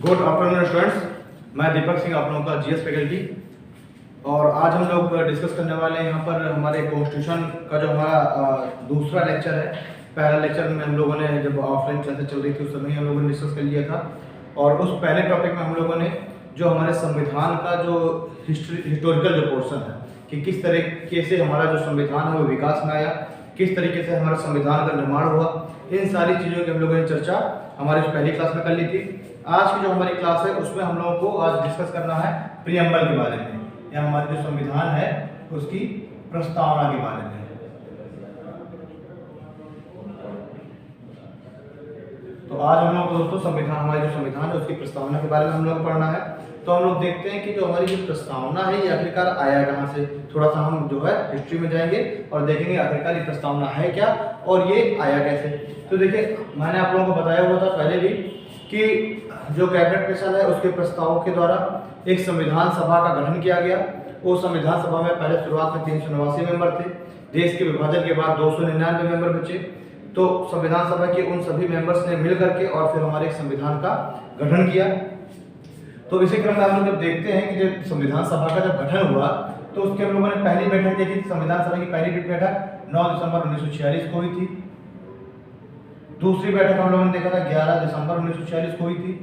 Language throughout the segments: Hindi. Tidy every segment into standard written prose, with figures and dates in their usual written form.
गुड आफ्टरनून स्टूडेंट्स, मैं दीपक सिंह आप लोगों का जीएस फैकल्टी। और आज हम लोग डिस्कस करने वाले हैं यहाँ पर हमारे कॉन्स्टिट्यूशन का जो हमारा दूसरा लेक्चर है। पहला लेक्चर में हम लोगों ने जब ऑफलाइन क्लासेस चल रही थी उस समय हम लोगों ने डिस्कस कर लिया था। और उस पहले टॉपिक में हम लोगों ने जो हमारे संविधान का जो हिस्टोरिकल जो पोर्शन है कि किस तरीके से हमारा जो संविधान है वो विकास में आया, किस तरीके से हमारा संविधान का निर्माण हुआ, इन सारी चीज़ों की हम लोगों ने चर्चा हमारी पहली क्लास में कर ली थी। आज की जो हमारी क्लास है उसमें हम लोगों को आज डिस्कस करना है प्रीएम्बल के बारे में, या हमारे जो संविधान है उसकी प्रस्तावना के बारे में। तो आज हम लोग को दोस्तों संविधान, हमारी जो संविधान है उसकी प्रस्तावना के बारे में हम लोग को पढ़ना है। तो हम लोग देखते हैं कि जो हमारी जो प्रस्तावना है ये आखिरकार आया कहाँ से। थोड़ा सा हम जो है हिस्ट्री में जाएंगे और देखेंगे आखिरकार ये प्रस्तावना है क्या और ये आया कैसे। तो देखिए, मैंने आप लोगों को बताया हुआ था पहले भी कि जो कैबिनेट मिशन है उसके प्रस्तावों के द्वारा एक संविधान सभा का गठन किया गया। वो संविधान सभा में पहले शुरुआत में 389 मेंबर थे। देश के विभाजन के बाद 299 मेंबर बचे। तो संविधान सभा के उन सभी मेंबर्स ने मिल करके और फिर हमारे एक संविधान का गठन किया। तो इसी क्रम में हम लोग जब देखते हैं कि जब संविधान सभा का जब गठन हुआ तो उसके हम लोगों ने पहली बैठक देखी। संविधान सभा की पहली बैठक 9 दिसंबर 1946 को हुई थी। दूसरी बैठक हम लोगों ने देखा था 11 दिसंबर 1946 को हुई थी।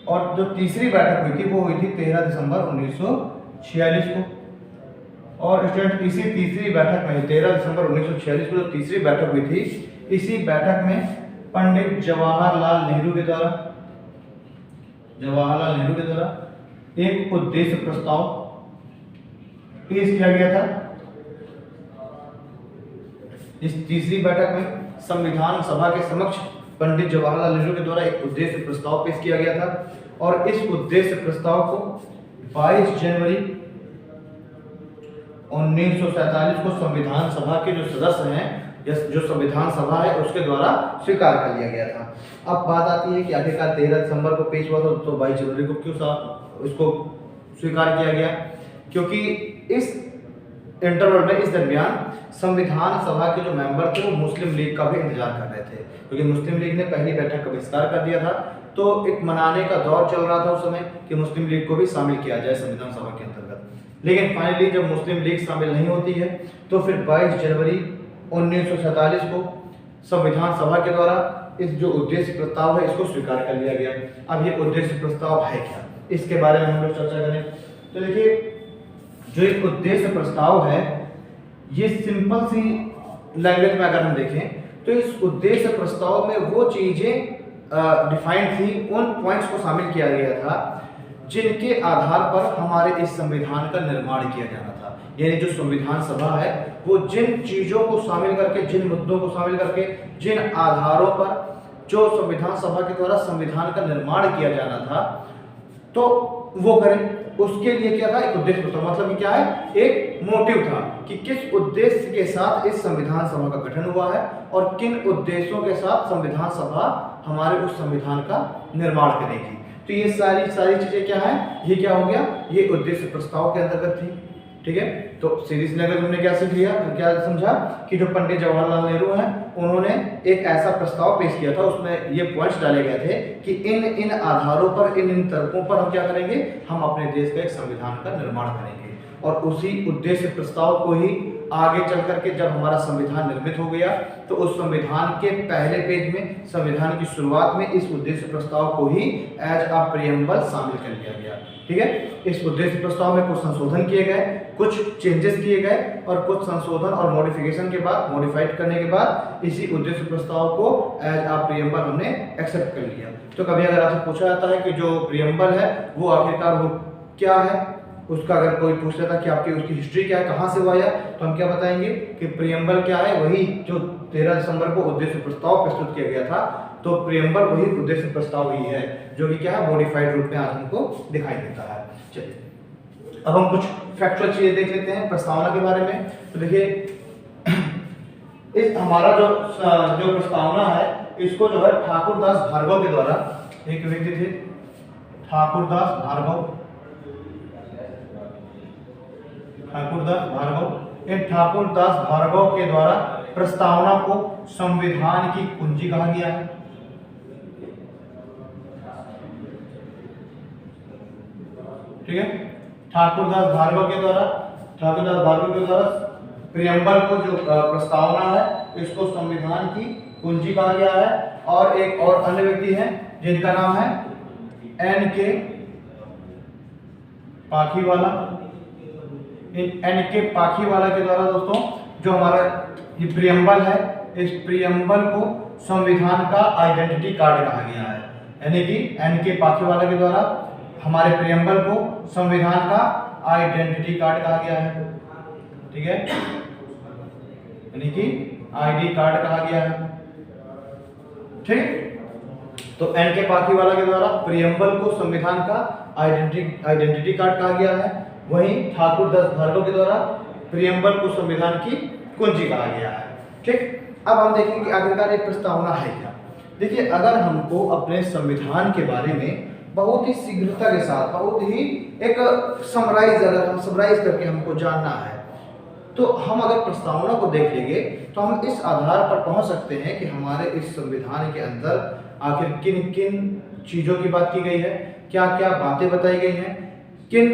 और जो तीसरी बैठक हुई थी वो हुई थी 13 दिसंबर 1946 को। और स्टूडेंट इसी तीसरी बैठक में 13 दिसंबर 1946 को जो तीसरी बैठक हुई थी, इसी बैठक में पंडित जवाहरलाल नेहरू के द्वारा एक उद्देश्य प्रस्ताव पेश किया गया था। इस तीसरी बैठक में संविधान सभा के समक्ष पंडित जवाहरलाल नेहरू के द्वारा एक उद्देश्य प्रस्ताव पेश किया गया था। और इस उद्देश्य प्रस्ताव को 22 जनवरी 1947 को संविधान सभा के जो सदस्य हैं, जो संविधान सभा है उसके द्वारा स्वीकार कर लिया गया था। अब बात आती है कि आखिरकार 13 दिसंबर को पेश हुआ था तो 22 जनवरी को क्यों इसको स्वीकार किया गया? क्योंकि इस इंटरवल में, इस दरमियान संविधान सभा के जो मेंबर थे वो मुस्लिम लीग का भी इंतजार कर रहे थे, क्योंकि मुस्लिम लीग ने पहली बैठक का बहिष्कार कर दिया था। तो एक मनाने का दौर चल रहा था उस समय कि मुस्लिम लीग को भी शामिल किया जाए संविधान सभा के अंतर्गत। लेकिन फाइनली जब मुस्लिम लीग शामिल नहीं होती है तो फिर 22 जनवरी 1947 को संविधान सभा के द्वारा इस जो उद्देश्य प्रस्ताव है इसको स्वीकार कर लिया गया। अब ये उद्देश्य प्रस्ताव है क्या, इसके बारे में हम लोग चर्चा करें। तो देखिए, जो एक उद्देश्य प्रस्ताव है ये सिंपल सी लैंग्वेज में अगर हम देखें तो इस उद्देश्य प्रस्ताव में वो चीजें डिफाइंड थी, उन पॉइंट्स को शामिल किया गया था जिनके आधार पर हमारे इस संविधान का निर्माण किया जाना था। यानी जो संविधान सभा है वो जिन चीजों को शामिल करके, जिन मुद्दों को शामिल करके, जिन आधारों पर जो संविधान सभा के द्वारा संविधान का निर्माण किया जाना था तो वो करें। उसके लिए क्या था? एक उद्देश्य प्रस्ताव। मतलब कि क्या है? एक मोटिव था कि किस उद्देश्य के साथ इस संविधान सभा का गठन हुआ है और किन उद्देश्यों के साथ संविधान सभा हमारे उस संविधान का निर्माण करेगी। तो ये सारी चीजें क्या है? ये क्या हो गया? ये उद्देश्य प्रस्ताव के अंतर्गत थी। ठीक है, तो सीरीज में अगर हमने क्या सीख लिया, क्या समझा कि जो पंडित जवाहरलाल नेहरू हैं उन्होंने एक ऐसा प्रस्ताव पेश किया था, उसमें ये पॉइंट्स डाले गए थे कि इन आधारों पर, इन तर्कों पर हम क्या करेंगे? हम अपने देश का एक संविधान का निर्माण करेंगे। और उसी उद्देश्य प्रस्ताव को ही आगे चल करके जब हमारा संविधान निर्मित हो गया तो उस संविधान के पहले पेज में, संविधान की शुरुआत में इस उद्देश्य प्रस्ताव को ही एज अ प्रीएम्बल शामिल कर लिया गया। ठीक है, इस उद्देश्य प्रस्ताव में कुछ संशोधन किए गए, कुछ चेंजेस किए गए और कुछ संशोधन और मॉडिफिकेशन के बाद, मॉडिफाइड करने के बाद इसी उद्देश्य प्रस्ताव को एज अ प्रीएम्बल हमने एक्सेप्ट कर लिया। तो कभी अगर आपसे पूछा जाता है कि जो प्रीएम्बल है वो आखिरकार वो क्या है, उसका अगर कोई पूछ लेता कि आपकी उसकी हिस्ट्री क्या है, कहाँ से हुआ है, तो हम क्या बताएंगे कि प्रीएम्बल क्या है? वही जो 13 दिसंबर को उद्देश्य प्रस्ताव प्रस्तुत किया गया था। तो प्रीएम्बल वही उद्देश्य प्रस्ताव ही है जो कि क्या है? मॉडिफाइड रूप में आज हमको दिखाई देता है। चलिए, अब हम कुछ फैक्चुअल चीजें देख लेते हैं प्रस्तावना के बारे में। तो देखिए, इस हमारा जो प्रस्तावना है इसको जो है ठाकुरदास भार्गव के द्वारा, एक व्यक्ति थे ठाकुरदास भार्गव, इन ठाकुरदास भार्गव के द्वारा प्रस्तावना को संविधान की कुंजी कहा गया है। ठीक है। ठाकुरदास भार्गव के द्वारा प्रियम्बल को जो प्रस्तावना है इसको संविधान की कुंजी कहा गया है। और एक और अन्य व्यक्ति हैं जिनका नाम है N.K. पाखीवाला। N.K. पाखीवाला के द्वारा दोस्तों जो हमारा ये प्रियम्बल है, इस प्रियम्बल को संविधान का आइडेंटिटी कार्ड कहा गया है। यानी कि N.K. पाखीवाला के द्वारा हमारे प्रियम्बल को संविधान का आइडेंटिटी कार्ड कहा गया है। ठीक है, यानी कि आईडी कार्ड कहा गया है। ठीक, तो N.K. पाखीवाला के द्वारा प्रियम्बल को संविधान का आइडेंटिटी कार्ड कहा गया है। वहीं ठाकुरदास भार्गव के द्वारा प्रियम्बल को संविधान की कुंजी कहा गया है। ठीक, अब हम देखेंगे कि आखिरकार एक प्रस्तावना है क्या। देखिए, अगर हमको अपने संविधान के बारे में बहुत ही शीघ्रता के साथ, बहुत ही एक समराइज करके हमको जानना है, तो हम अगर प्रस्तावना को देख लेंगे तो हम इस आधार पर पहुंच सकते हैं कि हमारे इस संविधान के अंदर आखिर किन किन चीज़ों की बात की गई है, क्या क्या बातें बताई गई हैं, किन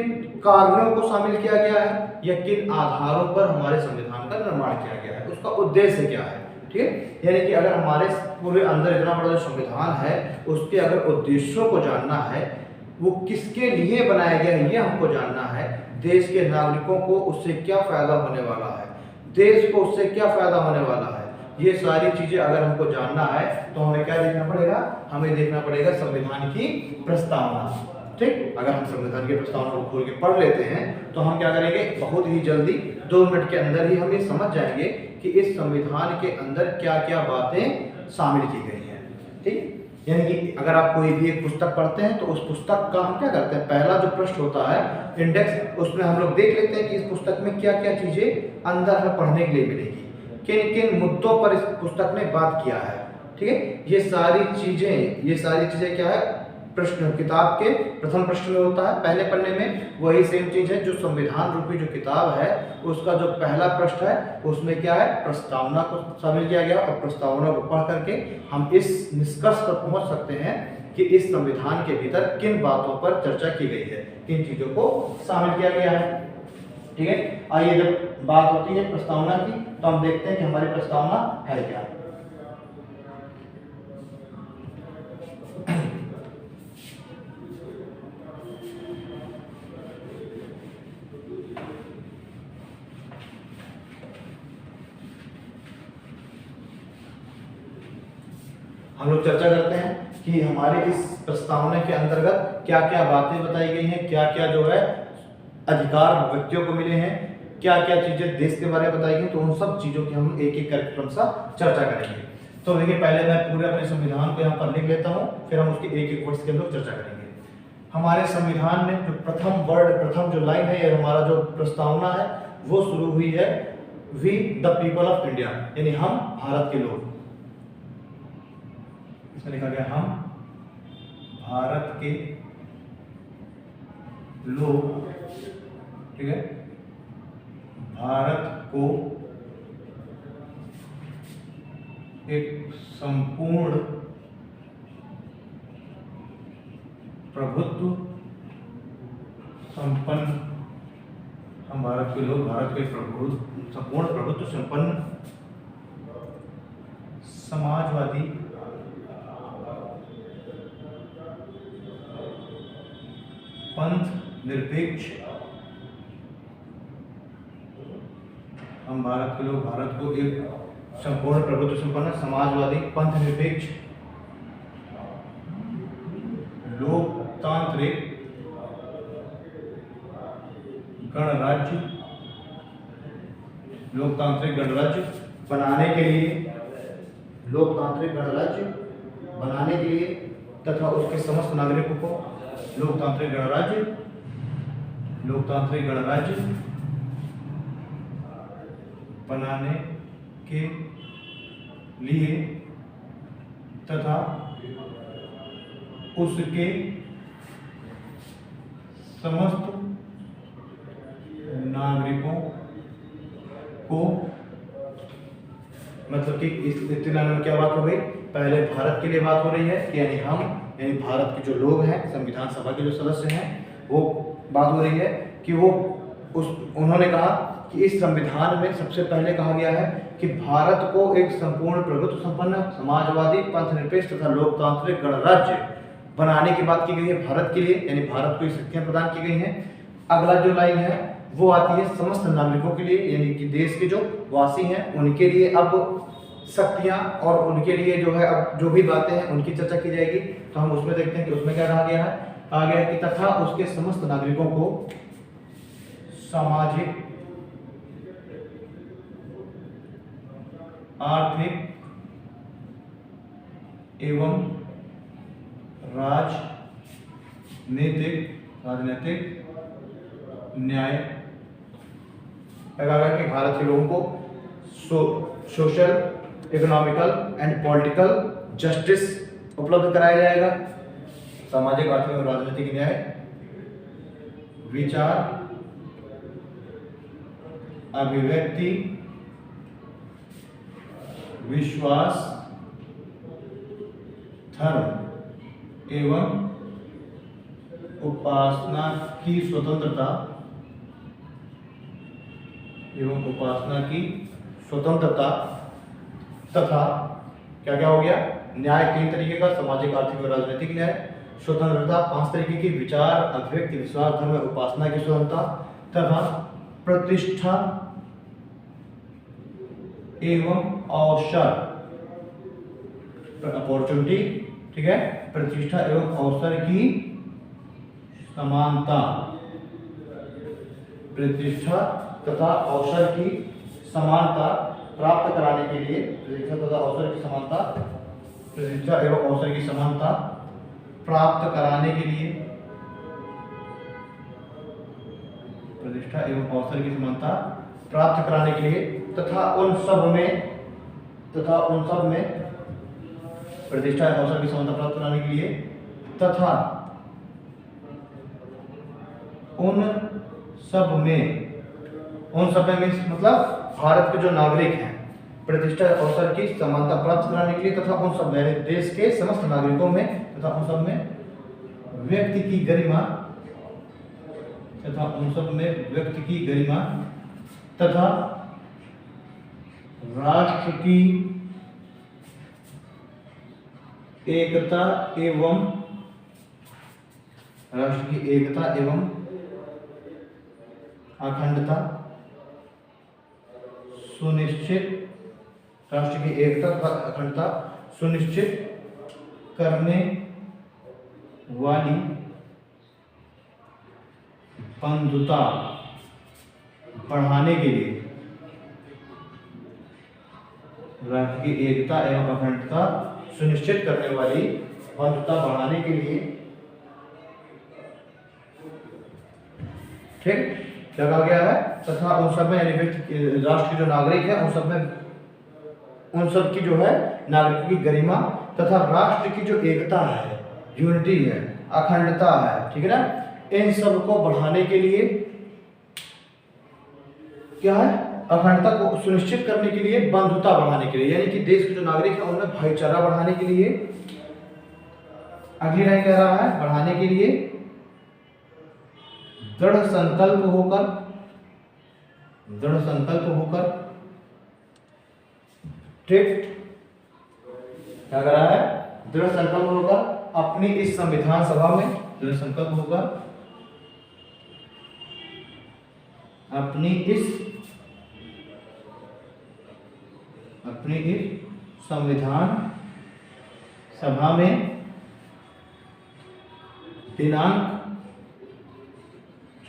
कार्यों को शामिल किया गया है, या किन आधारों पर हमारे संविधान का निर्माण किया गया है, उसका उद्देश्य क्या है। ठीक है, यानी कि अगर हमारे पूरे अंदर इतना बड़ा जो संविधान है उसके अगर उद्देश्यों को जानना है, वो किसके लिए बनाया गया है ये हमको जानना है, देश के नागरिकों को उससे क्या फायदा होने वाला है, देश को उससे क्या फायदा होने वाला है, ये सारी चीजें अगर हमको जानना है तो हमें क्या देखना पड़ेगा, हमें देखना पड़ेगा संविधान की प्रस्तावना। ठीक, अगर हम संविधान की प्रस्तावना को खोल के पढ़ लेते हैं तो हम क्या करेंगे, बहुत ही जल्दी 2 मिनट के अंदर ही हम ये समझ जाएंगे कि इस संविधान के अंदर क्या क्या बातें शामिल की गई हैं। ठीक, यानी कि अगर आप कोई भी एक पुस्तक पढ़ते हैं तो उस पुस्तक का हम क्या करते हैं, पहला जो पृष्ठ होता है इंडेक्स, उसमें हम लोग देख लेते हैं कि इस पुस्तक में क्या क्या चीजें अंदर हमें पढ़ने के लिए मिलेगी, किन किन मुद्दों पर इस पुस्तक ने बात किया है। ठीक है, ये सारी चीजें क्या है, प्रश्न किताब के प्रथम पृष्ठ में होता है, पहले पन्ने में वही सेम चीज है जो संविधान रूपी जो किताब है उसका जो पहला पृष्ठ है उसमें क्या है, प्रस्तावना को शामिल किया गया। और प्रस्तावना को पढ़ करके हम इस निष्कर्ष पर पहुंच सकते हैं कि इस संविधान के भीतर किन बातों पर चर्चा की गई है, किन चीजों को शामिल किया गया है। ठीक है, आइए जब बात होती है प्रस्तावना की तो हम देखते हैं कि हमारी प्रस्तावना है क्या। हम लोग चर्चा करते हैं कि हमारे इस प्रस्तावना के अंतर्गत क्या क्या बातें बताई गई हैं, क्या क्या जो है अधिकार व्यक्तियों को मिले हैं, क्या क्या चीजें देश के बारे में बताई गई, तो उन सब चीजों की हम एक एक करके क्रमशः चर्चा करेंगे। तो देखिए, पहले मैं पूरे अपने संविधान को यहाँ पर लिख लेता हूँ, फिर हम उसके एक एक वर्ष के अंदर चर्चा करेंगे। हमारे संविधान में जो प्रथम जो लाइन है, ये हमारा जो प्रस्तावना है वो शुरू हुई है, we the people of India, यानी हम भारत के लोग। इसमें लिखा गया हम भारत के लोग। ठीक है, भारत को एक संपूर्ण प्रभुत्व संपन्न, हम भारत के लोग भारत के संपूर्ण प्रभुत्व संपन्न समाजवादी पंथ निरपेक्ष, हम भारत के लोग भारत को एक संपूर्ण प्रभुत्व संपन्न समाजवादी पंथ निरपेक्ष लोकतांत्रिक गणराज्य बनाने के लिए, लोकतांत्रिक गणराज्य बनाने के लिए तथा उसके समस्त नागरिकों को लोकतांत्रिक गणराज्य बनाने के लिए तथा उसके समस्त नागरिकों को, मतलब कि इस इत्मीनान में क्या बात हो गई, पहले भारत के लिए बात हो रही है कि यानी हम, यानी भारत के जो लोग हैं, संविधान सभा के जो सदस्य हैं, वो बात हो रही है कि वो उन्होंने कहा कि इस संविधान में सबसे पहले कहा गया है कि भारत को एक संपूर्ण प्रभुत्व संपन्न समाजवादी पंथनिरपेक्ष तथा लोकतांत्रिक गणराज्य बनाने की बात की गई है भारत के लिए, यानी भारत को ये शक्तियां प्रदान की गई हैं। अगला जो लाइन है वो आती है समस्त नागरिकों के लिए, यानी कि देश के जो वासी हैं उनके लिए अब शक्तियां और उनके लिए जो है अब जो भी बातें हैं उनकी चर्चा की जाएगी। तो हम उसमें देखते हैं कि उसमें क्या कहा गया है, कहा गया है कि तथा उसके समस्त नागरिकों को सामाजिक, आर्थिक एवं राजनीतिक न्याय, कि भारत के लोगों को social, economical and political justice उपलब्ध कराया जाएगा। सामाजिक, आर्थिक और राजनीतिक न्याय, विचार, अभिव्यक्ति, विश्वास, धर्म एवं उपासना की स्वतंत्रता तथा क्या क्या हो गया, न्याय 3 तरीके का, सामाजिक, आर्थिक और राजनीतिक न्याय, स्वतंत्रता 5 तरीके की, विचार, अभिव्यक्ति, विश्वास, धर्म, उपासना की स्वतंत्रता तथा प्रतिष्ठा एवं अवसर, अपॉर्चुनिटी, ठीक है, प्रतिष्ठा एवं अवसर की समानता, प्रतिष्ठा तथा अवसर की समानता प्राप्त कराने के लिए, प्रतिष्ठा तथा अवसर की समानता, प्रतिष्ठा एवं अवसर की समानता प्राप्त कराने के लिए, प्रतिष्ठा एवं अवसर की समानता प्राप्त कराने के लिए तथा उन सब में प्रतिष्ठा एवं अवसर की समानता प्राप्त कराने के लिए तथा उन सब में मतलब भारत के जो नागरिक हैं, प्रतिष्ठा अवसर की समानता प्राप्त कराने के लिए तथा उन सब देश के समस्त नागरिकों में तथा उन सब में व्यक्ति की गरिमा तथा राष्ट्र की एकता एवं अखंडता सुनिश्चित करने वाली बंधुता बढ़ाने के लिए, राष्ट्र की एकता एवं अखंडता सुनिश्चित करने वाली बंधुता बढ़ाने के लिए, ठीक, क्या कहा गया है, तथा उन सब में राष्ट्र के जो नागरिक है उन सब की जो है नागरिक की गरिमा तथा राष्ट्र की जो एकता है, यूनिटी है, अखंडता है, ठीक है ना, इन सब को बढ़ाने के लिए क्या है, अखंडता को सुनिश्चित करने के लिए, बंधुता बढ़ाने के लिए, यानी कि देश के जो नागरिक हैं उनमें भाईचारा बढ़ाने के लिए। अगली लाइन कह रहा है बढ़ाने के लिए दृढ़ संकल्प होकर ठीक, क्या कर रहा है, दृढ़ संकल्प होकर अपनी इस संविधान सभा में, दृढ़ संकल्प होकर अपनी इस संविधान सभा में दिनांक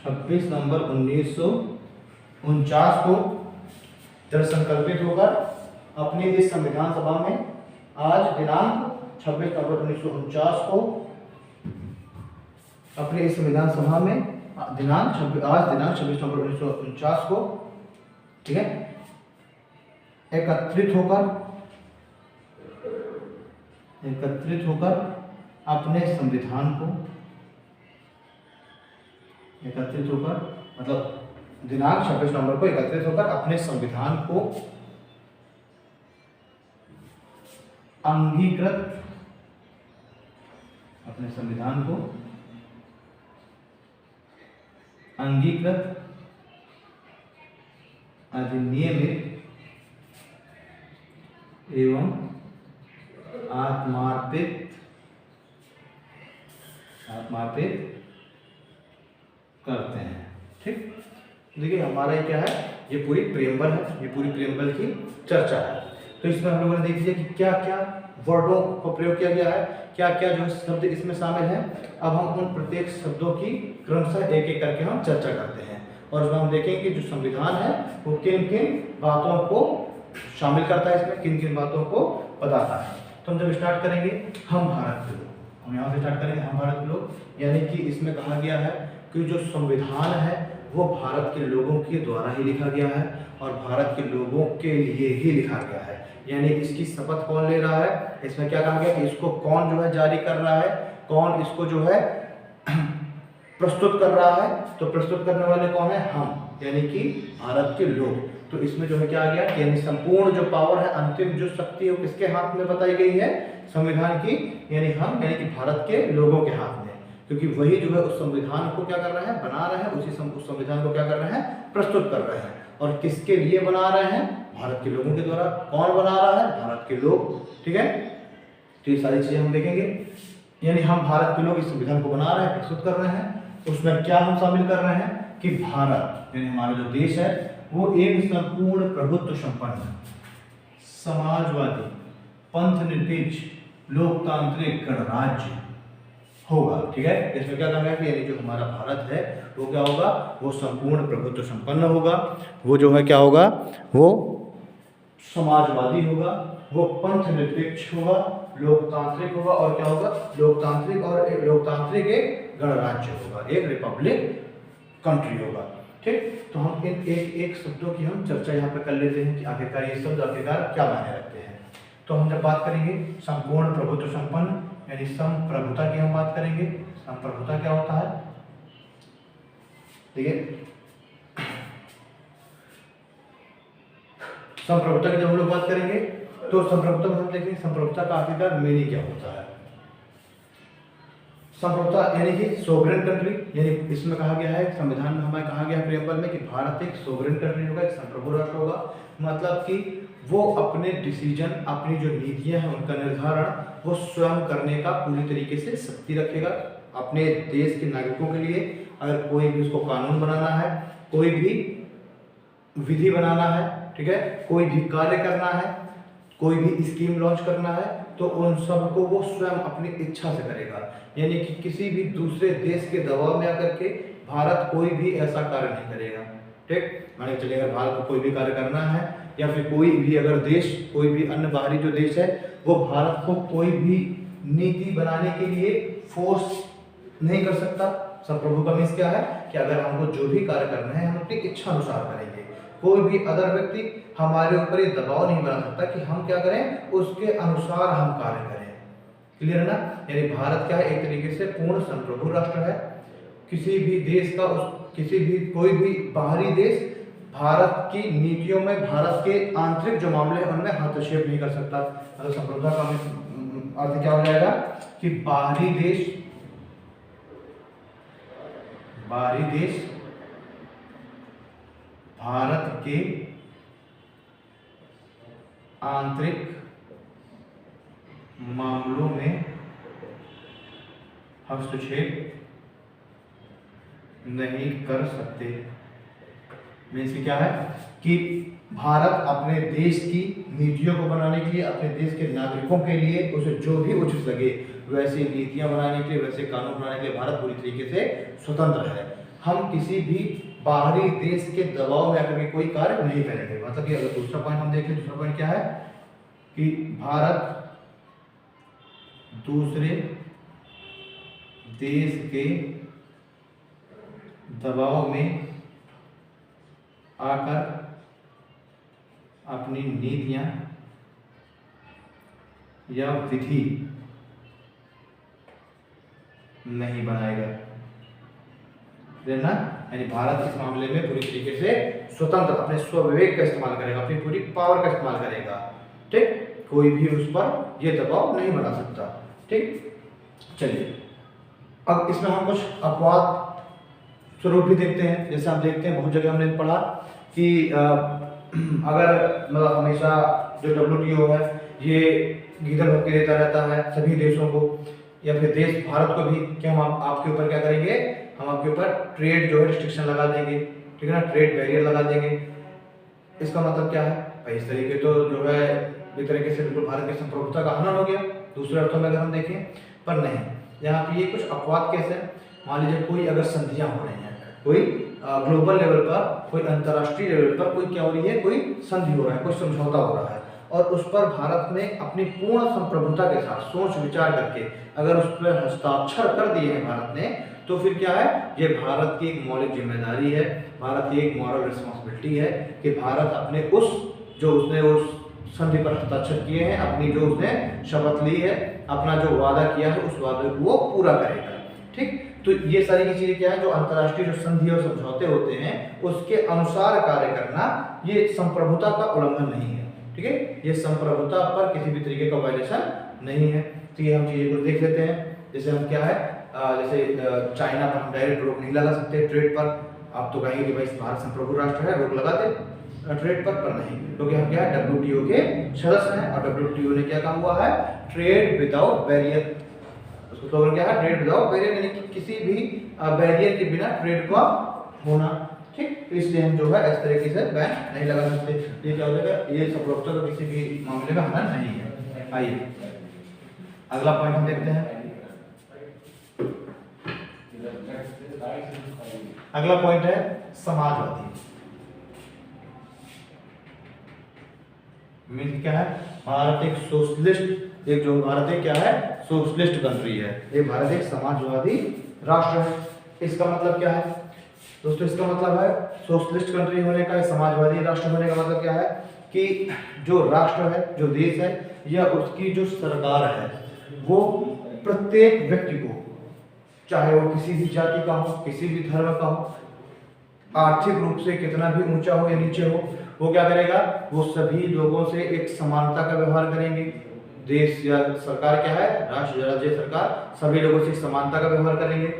26 नवंबर 1949 को दृढ़ संकल्पित होकर अपनी इस संविधान सभा में आज दिनांक 26 नवंबर 1949 को अपनी इस संविधान सभा में दिनांक 26 नवंबर 1949 को, ठीक है, एकत्रित होकर अपने संविधान को, मतलब दिनांक 26 नवंबर को एकत्रित होकर अपने संविधान को अंगीकृत, अंगीकृत अधिनियमित एवं आत्मार्पित करते हैं। ठीक, देखिए हमारा ये क्या है, ये पूरी प्रियम्बल है, ये पूरी प्रियम्बल की चर्चा है। तो इसमें हम लोगों ने देख लिया कि क्या क्या वर्डों को प्रयोग किया गया है, क्या क्या जो शब्द इसमें शामिल हैं। अब हम उन प्रत्येक शब्दों की क्रमशः एक एक करके हम चर्चा करते हैं और इसमें हम देखेंगे कि जो संविधान है वो किन किन बातों को शामिल करता है, इसमें किन किन बातों को बताता है। तो हम जब स्टार्ट करेंगे हम भारत के लोग, हम यहाँ से स्टार्ट करेंगे हम भारत के लोग, यानी कि इसमें कहा गया है कि जो संविधान है वो भारत के लोगों के द्वारा ही लिखा गया है और भारत के लोगों के लिए ही लिखा गया है। यानी इसकी शपथ कौन ले रहा है, इसमें क्या कहा गया कि इसको कौन जो है जारी कर रहा है, कौन इसको जो है प्रस्तुत कर रहा है, तो प्रस्तुत करने वाले कौन है, हम, यानी कि भारत के लोग। तो इसमें जो है क्या आ गया, यानी संपूर्ण जो पावर है, अंतिम जो शक्ति है वो किसके हाथ में बताई गई है, संविधान की, यानी हम, यानी कि भारत के लोगों के हाथ में, क्योंकि वही जो है उस संविधान को क्या कर रहे हैं, बना रहे हैं, उस संविधान को क्या कर रहे हैं, प्रस्तुत कर रहे हैं। और किसके लिए बना रहे हैं, भारत के लोगों के द्वारा। कौन बना रहा है, भारत के लोग। ठीक है, तो ये सारी चीजें हम देखेंगे, यानी हम भारत के लोग इस संविधान को बना रहे हैं, प्रस्तुत कर रहे हैं। उसमें क्या हम शामिल कर रहे हैं कि भारत यानी हमारा जो देश है वो एक संपूर्ण प्रभुत्व संपन्न, समाजवादी, पंथनिरपेक्ष, लोकतांत्रिक गणराज्य होगा। ठीक है, इसमें क्या कहा गया कि यानी जो हमारा भारत है वो क्या होगा, वो संपूर्ण प्रभुत्व संपन्न होगा, वो जो है क्या होगा, वो समाजवादी होगा, वो पंथनिरपेक्ष होगा, लोकतांत्रिक होगा और क्या होगा, लोकतांत्रिक एक गणराज्य होगा, एक रिपब्लिक कंट्री होगा। ठीक, तो हम इन एक एक शब्दों की हम चर्चा यहाँ पे कर लेते हैं कि आखिरकार ये शब्द आखिरकार क्या मायने रखते हैं। तो हम जब बात करेंगे संपूर्ण प्रभुत्व संपन्न यानी संप्रभुता की हम बात करेंगे। संप्रभुता क्या होता है, देखिए संप्रभुता की जब हम लोग बात करेंगे तो संप्रभुता में हम देखेंगे संप्रभुता का आखिरकार मीनिंग क्या होता है। संप्रभुता यानी कि सोवरेन कंट्री, यानी इसमें कहा गया है, संविधान में हमें कहा गया है प्रियम्बल में कि भारत एक सोवरेन कंट्री होगा, एक संप्रभु राष्ट्र होगा। मतलब कि वो अपने डिसीजन, अपनी जो नीतियां हैं उनका निर्धारण वो स्वयं करने का पूरी तरीके से शक्ति रखेगा अपने देश के नागरिकों के लिए। अगर कोई भी उसको कानून बनाना है, कोई भी विधि बनाना है, ठीक है, कोई भी कार्य करना है, कोई भी स्कीम लॉन्च करना है, तो उन सब को वो स्वयं अपनी इच्छा से करेगा। यानी कि किसी भी दूसरे देश के दबाव में आकर के भारत कोई भी ऐसा कार्य नहीं करेगा। ठीक, माने चलेगा भारत को कोई भी कार्य करना है या फिर कोई भी अगर देश, कोई भी अन्य बाहरी जो देश है वो भारत को कोई भी नीति बनाने के लिए फोर्स नहीं कर सकता। संप्रभु का मीन्स क्या है कि अगर हमको जो भी कार्य करना है हम अपनी इच्छा अनुसार करेंगे। कोई भी अदर व्यक्ति हमारे ऊपर ये दबाव नहीं बना सकता कि हम क्या करें, उसके अनुसार हम कार्य करें। क्लियर है ना, यानी भारत क्या है, एक तरीके से पूर्ण संप्रभु राष्ट्र है। किसी भी देश का किसी भी कोई भी बाहरी देश भारत की नीतियों में, भारत के आंतरिक जो मामले हैं उनमें हस्तक्षेप नहीं कर सकता। मतलब संप्रभुता का अर्थ क्या हो जाएगा कि बाहरी देश भारत के आंतरिक मामलों में हस्तक्षेप नहीं कर सकते। मीन्स क्या है कि भारत अपने देश की नीतियों को बनाने के लिए, अपने देश के नागरिकों के लिए उसे जो भी उचित लगे वैसी नीतियां बनाने के लिए, वैसे कानून बनाने के लिए भारत पूरी तरीके से स्वतंत्र है। हम किसी भी बाहरी देश के दबाव में आकर के कोई कार्य नहीं करेंगे। मतलब कि अगर दूसरा पॉइंट हम देखें, दूसरा पॉइंट क्या है कि भारत दूसरे देश के दबाव में आकर अपनी नीतियां या विधि नहीं बनाएगा। ना, यानी भारत इस मामले में पूरी तरीके से स्वतंत्र, अपने स्वविवेक का इस्तेमाल करेगा, अपनी पूरी पावर का इस्तेमाल करेगा। ठीक, कोई भी उस पर यह दबाव नहीं बना सकता। ठीक, चलिए अब इसमें हम कुछ अपवाद स्वरूप भी देखते हैं। जैसे हम देखते हैं बहुत जगह हमने पढ़ा कि अगर मतलब हमेशा जो WTO है ये गीदड़ होकर देता रहता है सभी देशों को, या फिर देश भारत को भी कि हम आपके ऊपर क्या करेंगे, हम आपके ऊपर ट्रेड जो है रिस्ट्रिक्शन लगा देंगे, ठीक है ना, ट्रेड बैरियर लगा देंगे। इसका मतलब क्या है भाई, इस तरीके तो जो है एक तरीके से बिल्कुल भारत की संप्रभुता का हनन हो गया दूसरे अर्थों में अगर हम देखें। पर नहीं, यहाँ पे ये कुछ अपवाद केस है। मान लीजिए कोई अगर संधियां हो रही हैं, कोई ग्लोबल लेवल पर, कोई अंतर्राष्ट्रीय लेवल पर कोई क्या हो रही है, कोई संधि हो रहा है, कोई समझौता हो रहा है, और उस पर भारत ने अपनी पूर्ण संप्रभुता के साथ सोच विचार करके अगर उस पर हस्ताक्षर कर दिए हैं भारत ने, तो फिर क्या है, ये भारत की एक मौलिक जिम्मेदारी है, भारत की एक मॉरल रिस्पॉन्सिबिलिटी है कि भारत अपने उसने उस संधि पर हस्ताक्षर किए हैं, अपनी जो उसने शपथ ली है, अपना जो वादा किया है, उस वादे को वो पूरा करेगा। ठीक, तो ये सारी की चीजें क्या है, जो अंतर्राष्ट्रीय जो संधि और समझौते होते हैं उसके अनुसार कार्य करना, ये संप्रभुता का उल्लंघन नहीं है। ठीक है, ये संप्रभुता पर किसी भी तरीके का वायलेशन नहीं है। तो ये हम चीजें को देख लेते हैं। जैसे हम क्या है, जैसे चाइना पर हम डायरेक्ट रोक नहीं लगा सकते ट्रेड पर। आप तो कहेंगे कि भाई भारत संप्रभु राष्ट्र है, रोक लगा दे ट्रेड पर नहीं, क्योंकि हम क्या है WTO के सदस्य हैं, और WTO ने क्या कहा हुआ है, ट्रेड विदाउट बैरियर। उसको स्लोगन क्या है, ट्रेड विदाउट बैरियर, यानी कि किसी भी बैरियर के बिना ट्रेड का होना। ठीक, तो इसलिए हम जो है इस तरीके से बैन नहीं लगा सकते। ये क्या हो जाएगा, ये संप्रभुता का किसी भी मामले में हनन नहीं है। आइए अगला पॉइंट हम देखते हैं। अगला पॉइंट है समाजवादी। मीन क्या है, भारत एक सोशलिस्ट, एक जो भारत एक क्या है, सोशलिस्ट कंट्री है, ये भारत एक समाजवादी राष्ट्र है। इसका मतलब क्या है दोस्तों, इसका मतलब है सोशलिस्ट कंट्री होने का, समाजवादी राष्ट्र होने का मतलब क्या है कि जो राष्ट्र है, जो देश है, या उसकी जो सरकार है, वो प्रत्येक व्यक्ति को, चाहे वो किसी भी जाति का हो, किसी भी धर्म का हो, आर्थिक रूप से कितना भी ऊंचा हो या नीचे हो, वो क्या करेगा, वो सभी लोगों से एक समानता का व्यवहार करेंगे। देश या सरकार क्या है, राष्ट्र या राज्य सरकार सभी लोगों से समानता का व्यवहार करेंगे।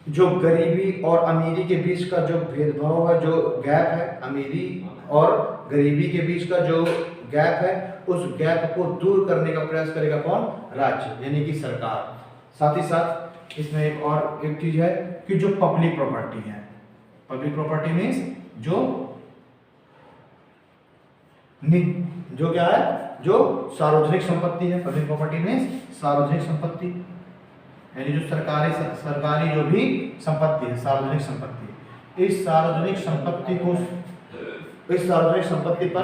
जो गरीबी और अमीरी के बीच का जो भेदभाव है, जो गैप है, अमीरी और गरीबी के बीच का जो गैप है, उस गैप को दूर करने का प्रयास करेगा कौन, राज्य यानी कि सरकार। साथ ही साथ इसमें एक और एक चीज है कि जो पब्लिक प्रॉपर्टी है, पब्लिक प्रॉपर्टी मीन्स जो क्या है, जो सार्वजनिक संपत्ति है। पब्लिक प्रॉपर्टी मीन्स सार्वजनिक संपत्ति, यानी जो सरकारी जो भी संपत्ति है, सार्वजनिक संपत्ति। इस सार्वजनिक संपत्ति पर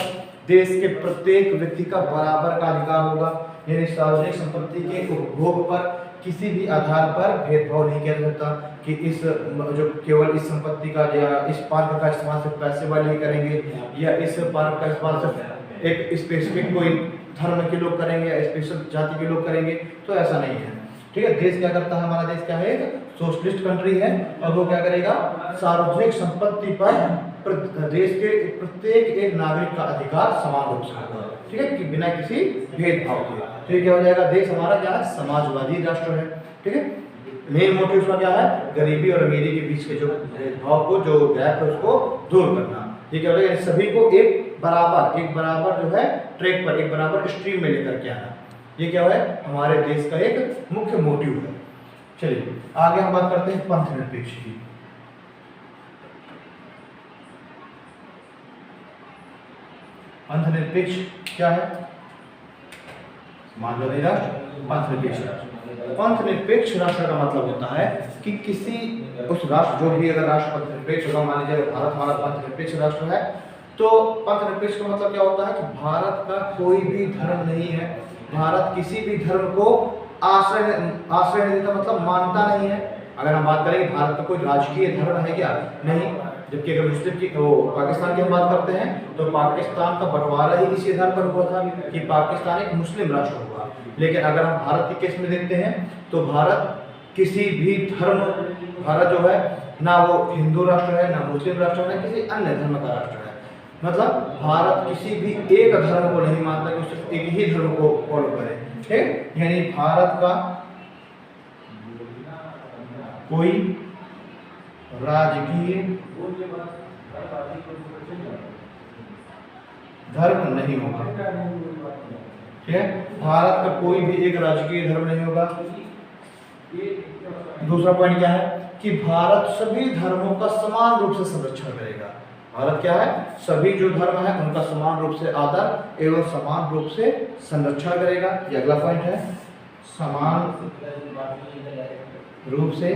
देश के प्रत्येक व्यक्ति का बराबर का अधिकार होगा, यानी सार्वजनिक संपत्ति के उपभोग पर किसी भी आधार पर भेदभाव नहीं किया जाता कि इस जो केवल इस संपत्ति का या इस पार्क का इस्तेमाल सिर्फ पैसे वाले ही करेंगे, या इस पार्क का इस्तेमाल सिर्फ एक स्पेसिफिक कोई धर्म के लोग करेंगे या स्पेशल जाति के लोग करेंगे, तो ऐसा नहीं है। ठीक है, देश क्या करता है, हमारा देश क्या है, एक सोशलिस्ट कंट्री है, और वो क्या करेगा, सार्वजनिक संपत्ति पर देश के प्रत्येक एक नागरिक का अधिकार समान रूप से होगा। ठीक है, कि बिना किसी भेदभाव के। तो ये क्या हो जाएगा, देश हमारा क्या है, समाजवादी राष्ट्र है। ठीक है, मेन मोटिव उसका क्या है, गरीबी और अमीरी के बीच के जो भेदभाव को, जो गैप है, उसको दूर करना। ये क्या हो जाएगा, सभी को एक बराबर जो है ट्रैक पर, एक बराबर स्ट्रीम में लेकर के आना। ये क्या है, हमारे देश का एक मुख्य मोटिव है। चलिए आगे हम बात करते हैं पंथ निरपेक्ष की। पंथ निरपेक्ष क्या है, समाजवादी राष्ट्र, पंथ निरपेक्ष राष्ट्र। पंथ निरपेक्ष राष्ट्र का मतलब होता है कि किसी उस राष्ट्र, जो भी अगर राष्ट्र पंथ निरपेक्ष होगा, मान लीजिए भारत हमारा पंथ निरपेक्ष राष्ट्र है, तो पंथ निरपेक्ष का मतलब क्या होता है कि भारत का कोई भी धर्म नहीं है, भारत किसी भी धर्म को आश्रय नहीं देता, मतलब मानता नहीं है। अगर हम बात करें भारत का कोई राजकीय धर्म है क्या, नहीं। जबकि अगर मुस्लिम की पाकिस्तान की हम बात करते हैं, तो पाकिस्तान का बंटवारा ही इसी आधार पर हुआ था कि पाकिस्तान एक मुस्लिम राष्ट्र हुआ। लेकिन अगर हम भारत के केस में देखते हैं, तो भारत किसी भी धर्म, भारत जो है ना वो हिंदू राष्ट्र है, ना मुस्लिम राष्ट्र है, ना किसी अन्य धर्म का राष्ट्र है। मतलब भारत किसी भी एक धर्म को नहीं मानता कि सिर्फ एक ही धर्म को फॉलो करे। ठीक, यानी भारत का कोई राजकीय धर्म नहीं होगा। ठीक है, भारत का कोई भी एक राजकीय धर्म नहीं होगा। दूसरा पॉइंट क्या है कि भारत सभी धर्मों का समान रूप से संरक्षण करेगा। भारत क्या है, सभी जो धर्म है उनका समान रूप से आदर एवं समान रूप से संरक्षण करेगा। ये अगला पॉइंट है, समान रूप से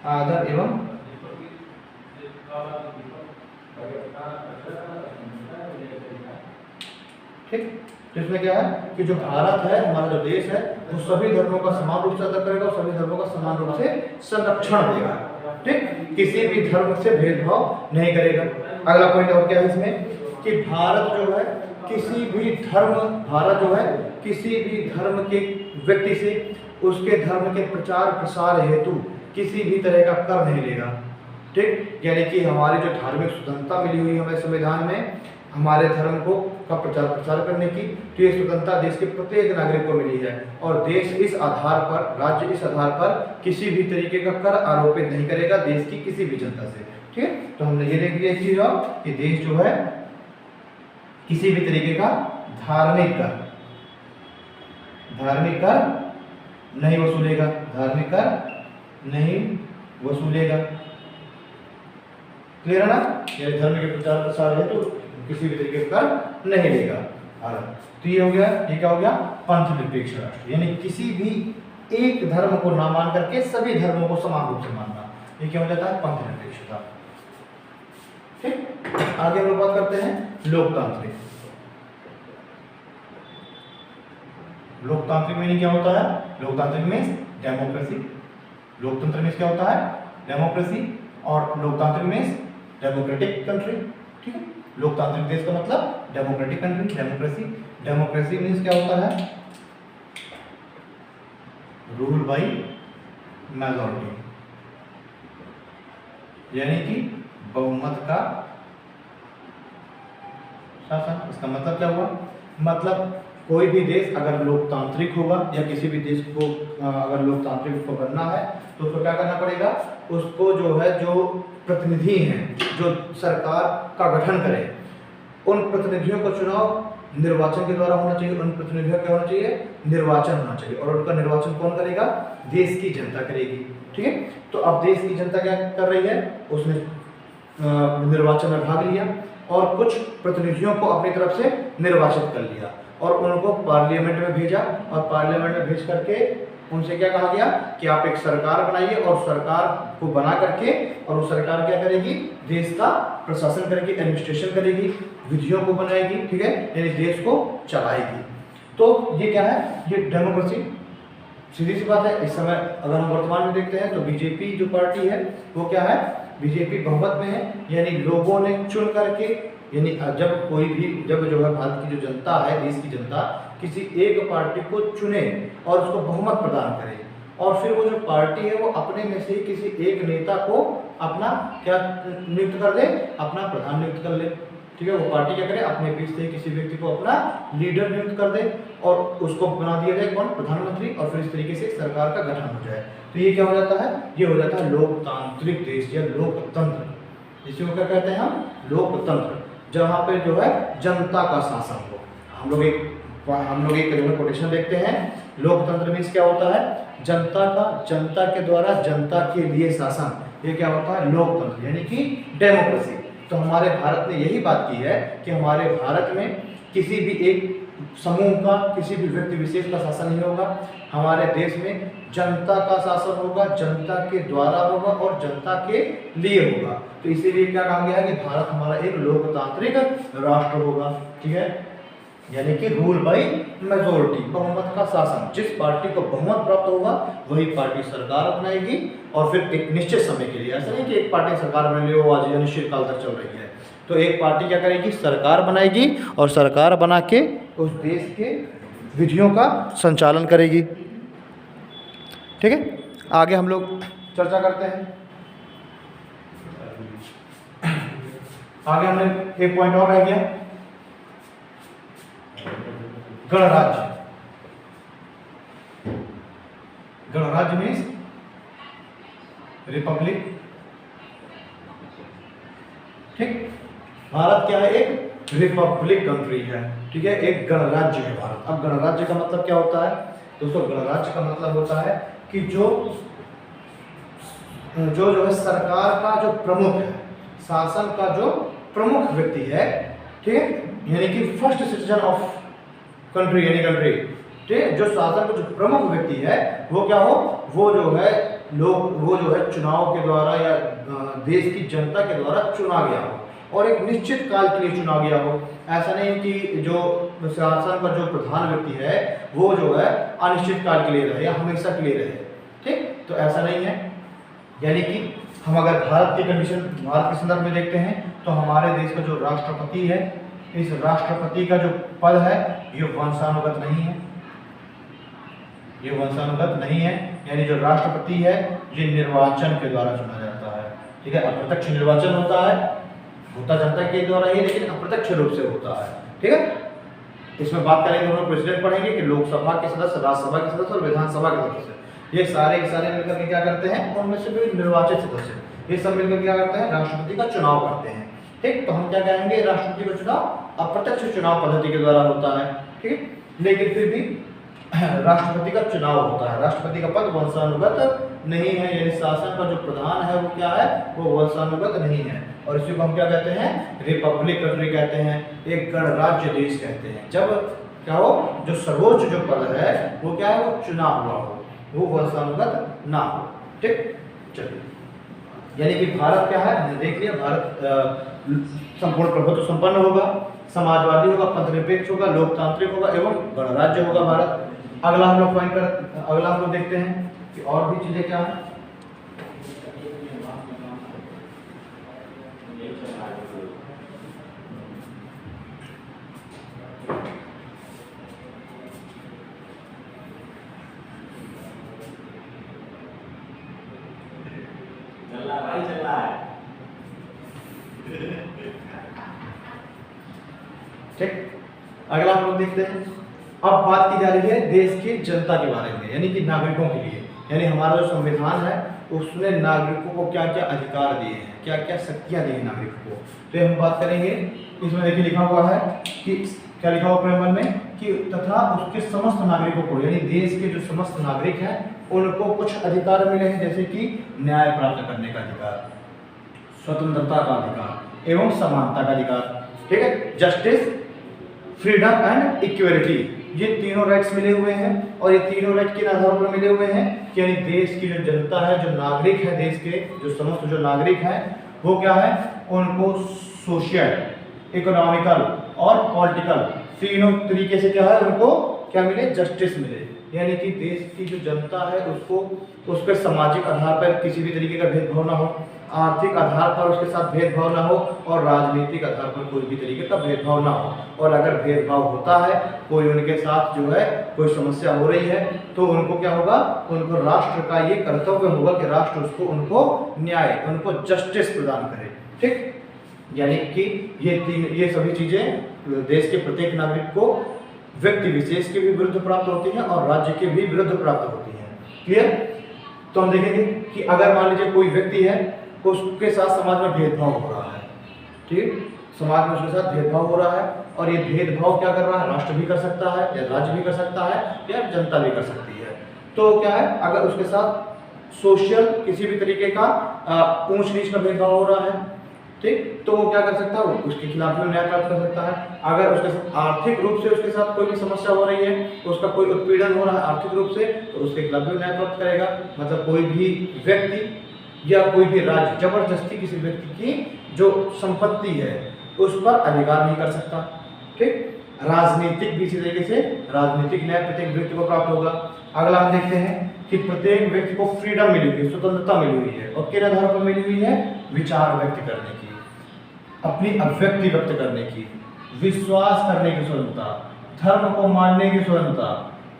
आदर एवं ठीक। तो इसमें क्या है कि जो भारत है, हमारा जो देश है, वो सभी धर्मों का समान रूप से आदर करेगा और सभी धर्मों का समान रूप से संरक्षण देगा। ठीक, किसी भी धर्म से भेदभाव नहीं करेगा। अगला पॉइंट और क्या है इसमें कि भारत जो है किसी भी धर्म, भारत जो है किसी भी धर्म के व्यक्ति से उसके धर्म के प्रचार प्रसार हेतु किसी भी तरह का कर नहीं लेगा। ठीक, यानी कि हमारी जो धार्मिक स्वतंत्रता मिली हुई हमें संविधान में हमारे धर्म को का प्रचार प्रसार करने की, तो ये स्वतंत्रता देश के प्रत्येक नागरिक को मिली है और देश इस आधार पर, राज्य इस आधार पर किसी भी तरीके का कर आरोपित नहीं करेगा देश की किसी भी जनता से। ठीक है, तो हमने ये देख लिया इस चीज कि देश जो है किसी भी तरीके का धार्मिक कर नहीं वसूलेगा, धार्मिक कर नहीं वसूलेगा। क्लियर है ना, यानी धर्म के प्रचार प्रसार है तो किसी भी तरीके का नहीं लेगा। तो ये हो गया, ये क्या हो गया, पंथ निरपेक्ष राष्ट्र, यानी किसी भी एक धर्म को ना मान करके सभी धर्मों को समान रूप से मानना, ये क्या हो जाता है, पंथ निरपेक्षता। ठीक, आगे हम लोग बात करते हैं लोकतांत्रिक। लोकतांत्रिक मीनिंग क्या होता है, लोकतांत्रिक मीन्स डेमोक्रेसी। लोकतंत्र मीन्स क्या होता है, डेमोक्रेसी, और लोकतांत्रिक मीन्स डेमोक्रेटिक कंट्री। ठीक है, लोकतांत्रिक देश का मतलब democratic country, democracy. Democracy means क्या होता है, रूल बाय मेजॉरिटी, यानी कि बहुमत का शासन। इसका मतलब क्या हुआ, मतलब कोई भी देश अगर लोकतांत्रिक होगा या किसी भी देश को अगर लोकतांत्रिक उसको बनना है तो उसको क्या करना पड़ेगा, उसको जो है जो प्रतिनिधि हैं जो सरकार का गठन करें, उन प्रतिनिधियों का चुनाव निर्वाचन के द्वारा होना चाहिए। उन प्रतिनिधियों का होना चाहिए, निर्वाचन होना चाहिए, और उनका निर्वाचन कौन करेगा, देश की जनता करेगी। ठीक है, तो अब देश की जनता क्या कर रही है, उसने निर्वाचन में भाग लिया और कुछ प्रतिनिधियों को अपनी तरफ से निर्वाचित कर लिया और उनको पार्लियामेंट में भेजा, और पार्लियामेंट में भेज करके उनसे क्या कहा गया कि आप एक सरकार बनाइए, और सरकार को बना करके और वो सरकार क्या करेगी, देश का प्रशासन करेगी, एडमिनिस्ट्रेशन करेगी, विधियों को बनाएगी। ठीक है, यानी देश को चलाएगी। तो ये क्या है, ये डेमोक्रेसी। सीधी सी बात है, इस समय अगर हम वर्तमान में देखते हैं तो बीजेपी जो पार्टी है वो क्या है, बीजेपी बहुमत में है, यानी लोगों ने चुन करके, यानी जब कोई भी, जब जो है भारत की जो जनता है, देश की जनता किसी एक पार्टी को चुने और उसको बहुमत प्रदान करे, और फिर वो जो पार्टी है वो अपने में से ही किसी एक नेता को अपना क्या नियुक्त कर दे, अपना प्रधान नियुक्त कर ले। ठीक है, वो पार्टी क्या करे, अपने बीच से किसी व्यक्ति को अपना लीडर नियुक्त कर दे और उसको बना दिया जाए कौन, प्रधानमंत्री, और फिर इस तरीके से सरकार का गठन हो जाए। तो ये क्या हो जाता है, ये हो जाता है लोकतांत्रिक देश या लोकतंत्र। इसी को क्या कहते हैं हम, लोकतंत्र, जहाँ पे जो है जनता का शासन हो। हम लोग एक जो है कोटेशन देखते हैं, लोकतंत्र मीन्स क्या होता है, जनता का, जनता के द्वारा जनता के लिए शासन। ये क्या होता है, लोकतंत्र, यानी कि डेमोक्रेसी। तो हमारे भारत ने यही बात की है कि हमारे भारत में किसी भी एक समूह का, किसी भी व्यक्ति विशेष का शासन नहीं होगा। हमारे देश में जनता का शासन होगा, जनता के द्वारा होगा और जनता के लिए होगा। तो इसीलिए क्या कहा गया है कि भारत हमारा एक लोकतांत्रिक राष्ट्र होगा। ठीक है, यानी कि रूल बाय मेजॉरिटी, बहुमत का शासन। जिस पार्टी को बहुमत प्राप्त होगा वही पार्टी सरकार अपनाएगी, और फिर एक निश्चित समय के लिए, ऐसा नहीं कि एक पार्टी सरकार बन रही हो आज अनिश्चित काल तक चल रही है, तो एक पार्टी क्या करेगी, सरकार बनाएगी और सरकार बना के उस देश के विधियों का संचालन करेगी। ठीक है, आगे हम लोग चर्चा करते हैं। आगे हमने एक पॉइंट और रह गया, गणराज्य। गणराज्य मीन्स रिपब्लिक। ठीक, भारत क्या है, एक रिपब्लिक कंट्री है, ठीक है, एक गणराज्य है भारत। अब गणराज्य का मतलब क्या होता है दोस्तों? गणराज्य का मतलब होता है कि जो है सरकार का जो प्रमुख है, शासन का जो प्रमुख व्यक्ति है, ठीक है, यानी कि फर्स्ट सिटीजन ऑफ कंट्री, यानी कंट्री, ठीक है, जो शासन का जो प्रमुख व्यक्ति है वो क्या हो, वो जो है चुनाव के द्वारा या देश की जनता के द्वारा चुना गया हो और एक निश्चित काल के लिए चुना गया हो। ऐसा नहीं कि जो शासन का जो प्रधान व्यक्ति है वो जो है अनिश्चित काल के लिए रहे या हमेशा के लिए रहे। ठीक, तो ऐसा नहीं है। यानी कि हम अगर भारत के संदर्भ में देखते हैं तो हमारे देश का जो राष्ट्रपति है, इस राष्ट्रपति का जो पद है ये वंशानुगत नहीं है, ये वंशानुगत नहीं है। यानी जो राष्ट्रपति है ये निर्वाचन के द्वारा चुना जाता है। ठीक है, अप्रत्यक्ष निर्वाचन होता जनता के द्वारा ही, लेकिन अप्रत्यक्ष रूप से होता है। ठीक है, इसमें बात करेंगे, हम लोग प्रेसिडेंट पढ़ेंगे कि लोकसभा के सदस्य, राज्यसभा के सदस्य और विधानसभा के सदस्य, ये सारे मिलकर के क्या करते हैं, उनमें से भी निर्वाचित सदस्य, ये सब मिलकर क्या करते हैं, राष्ट्रपति का चुनाव करते हैं। ठीक, तो हम क्या कहेंगे, राष्ट्रपति का चुनाव अप्रत्यक्ष चुनाव पद्धति के द्वारा होता है। ठीक, लेकिन फिर भी राष्ट्रपति का चुनाव होता है। राष्ट्रपति का पद वंशानुगत नहीं है, यानी शासन का जो प्रधान है वो क्या है, वो वंशानुगत नहीं है। और इसी को हम क्या कहते हैं, रिपब्लिक कंट्री कहते हैं, एक गणराज्य देश कहते हैं। जब क्या हो, जो सर्वोच्च जो पद है वो क्या है, वो चुना हुआ हो, वो वंशानुगत ना हो। ठीक, चलिए, यानी कि भारत क्या है, हमने देख लिया, भारत संपूर्ण प्रभुत्व संपन्न होगा, समाजवादी होगा, पंथनिरपेक्ष होगा, लोकतांत्रिक होगा एवं गणराज्य होगा भारत। अगला हम लोग देखते हैं कि और भी चीजें क्या है। चल रहा है। ठीक, अगला हम लोग देखते हैं। अब बात की जा रही है देश की जनता के बारे में, यानी कि नागरिकों के लिए। यानी हमारा जो संविधान है उसने नागरिकों को क्या क्या अधिकार दिए हैं, क्या क्या शक्तियां दी हैं नागरिकों को, तो हम बात करेंगे। इसमें देखिए लिखा हुआ है कि क्या लिखा हुआ प्रेमबल में कि तथा उसके समस्त नागरिकों को, यानी देश के जो समस्त नागरिक हैं उनको कुछ अधिकार मिले हैं, जैसे कि न्याय प्राप्त करने का अधिकार, स्वतंत्रता का अधिकार एवं समानता का अधिकार। ठीक है, जस्टिस, फ्रीडम एंड इक्वलिटी, ये तीनों राइट्स मिले हुए हैं। और ये तीनों राइट किन आधार पर मिले हुए हैं कि यानी देश की जो जनता है, जो नागरिक है, देश के जो समस्त जो नागरिक हैं वो क्या है, उनको सोशल, इकोनॉमिकल और पॉलिटिकल तीनों तरीके से क्या है, उनको क्या मिले, जस्टिस मिले। यानी कि देश की जो जनता है उसको उस पर सामाजिक आधार पर किसी भी तरीके का भेदभाव ना हो, आर्थिक आधार पर उसके साथ भेदभाव ना हो और राजनीतिक आधार पर कोई भी तरीके का भेदभाव ना हो। और अगर भेदभाव होता है, कोई उनके साथ जो है कोई समस्या हो रही है, तो उनको क्या होगा, उनको राष्ट्र का ये कर्तव्य होगा कि राष्ट्र उनको न्याय, उनको जस्टिस प्रदान करे। ठीक, यानी कि ये सभी चीजें देश के प्रत्येक नागरिक को व्यक्ति विशेष के भी विरुद्ध प्राप्त होती हैं और राज्य के भी विरुद्ध प्राप्त होती हैं। क्लियर? तो हम देखेंगे कि अगर मान लीजिए कोई व्यक्ति है, उसके साथ समाज में भेदभाव हो रहा है, ठीक, समाज में उसके साथ भेदभाव हो रहा है और ये भेदभाव क्या कर रहा है, राष्ट्र भी कर सकता है या राज्य भी कर सकता है या जनता भी कर सकती है। तो क्या है, अगर उसके साथ सोशल किसी भी तरीके का ऊंच नीच का भेदभाव हो रहा है, ठीक, तो वो क्या कर सकता है, उसके खिलाफ भी न्याय प्राप्त कर सकता है। अगर उसके साथ आर्थिक रूप से उसके साथ कोई भी समस्या हो रही है, उसका कोई उत्पीड़न हो रहा है आर्थिक रूप से, तो उसके खिलाफ भी न्याय प्राप्त करेगा। मतलब कोई भी व्यक्ति या कोई भी राज्य जबरदस्ती किसी व्यक्ति की जो संपत्ति है उस पर अधिकार नहीं कर सकता। ठीक, राजनीतिक भी इसी तरीके से राजनीतिक न्याय प्रत्येक व्यक्ति को प्राप्त होगा। अगला हम देखते हैं कि प्रत्येक व्यक्ति को फ्रीडम मिली हुई है, स्वतंत्रता मिली हुई है और किन आधार पर मिली हुई है, विचार व्यक्त करने की, अपनी अभिव्यक्ति व्यक्त करने की, विश्वास करने की स्वतंत्रता, धर्म को मानने की स्वतंत्रता,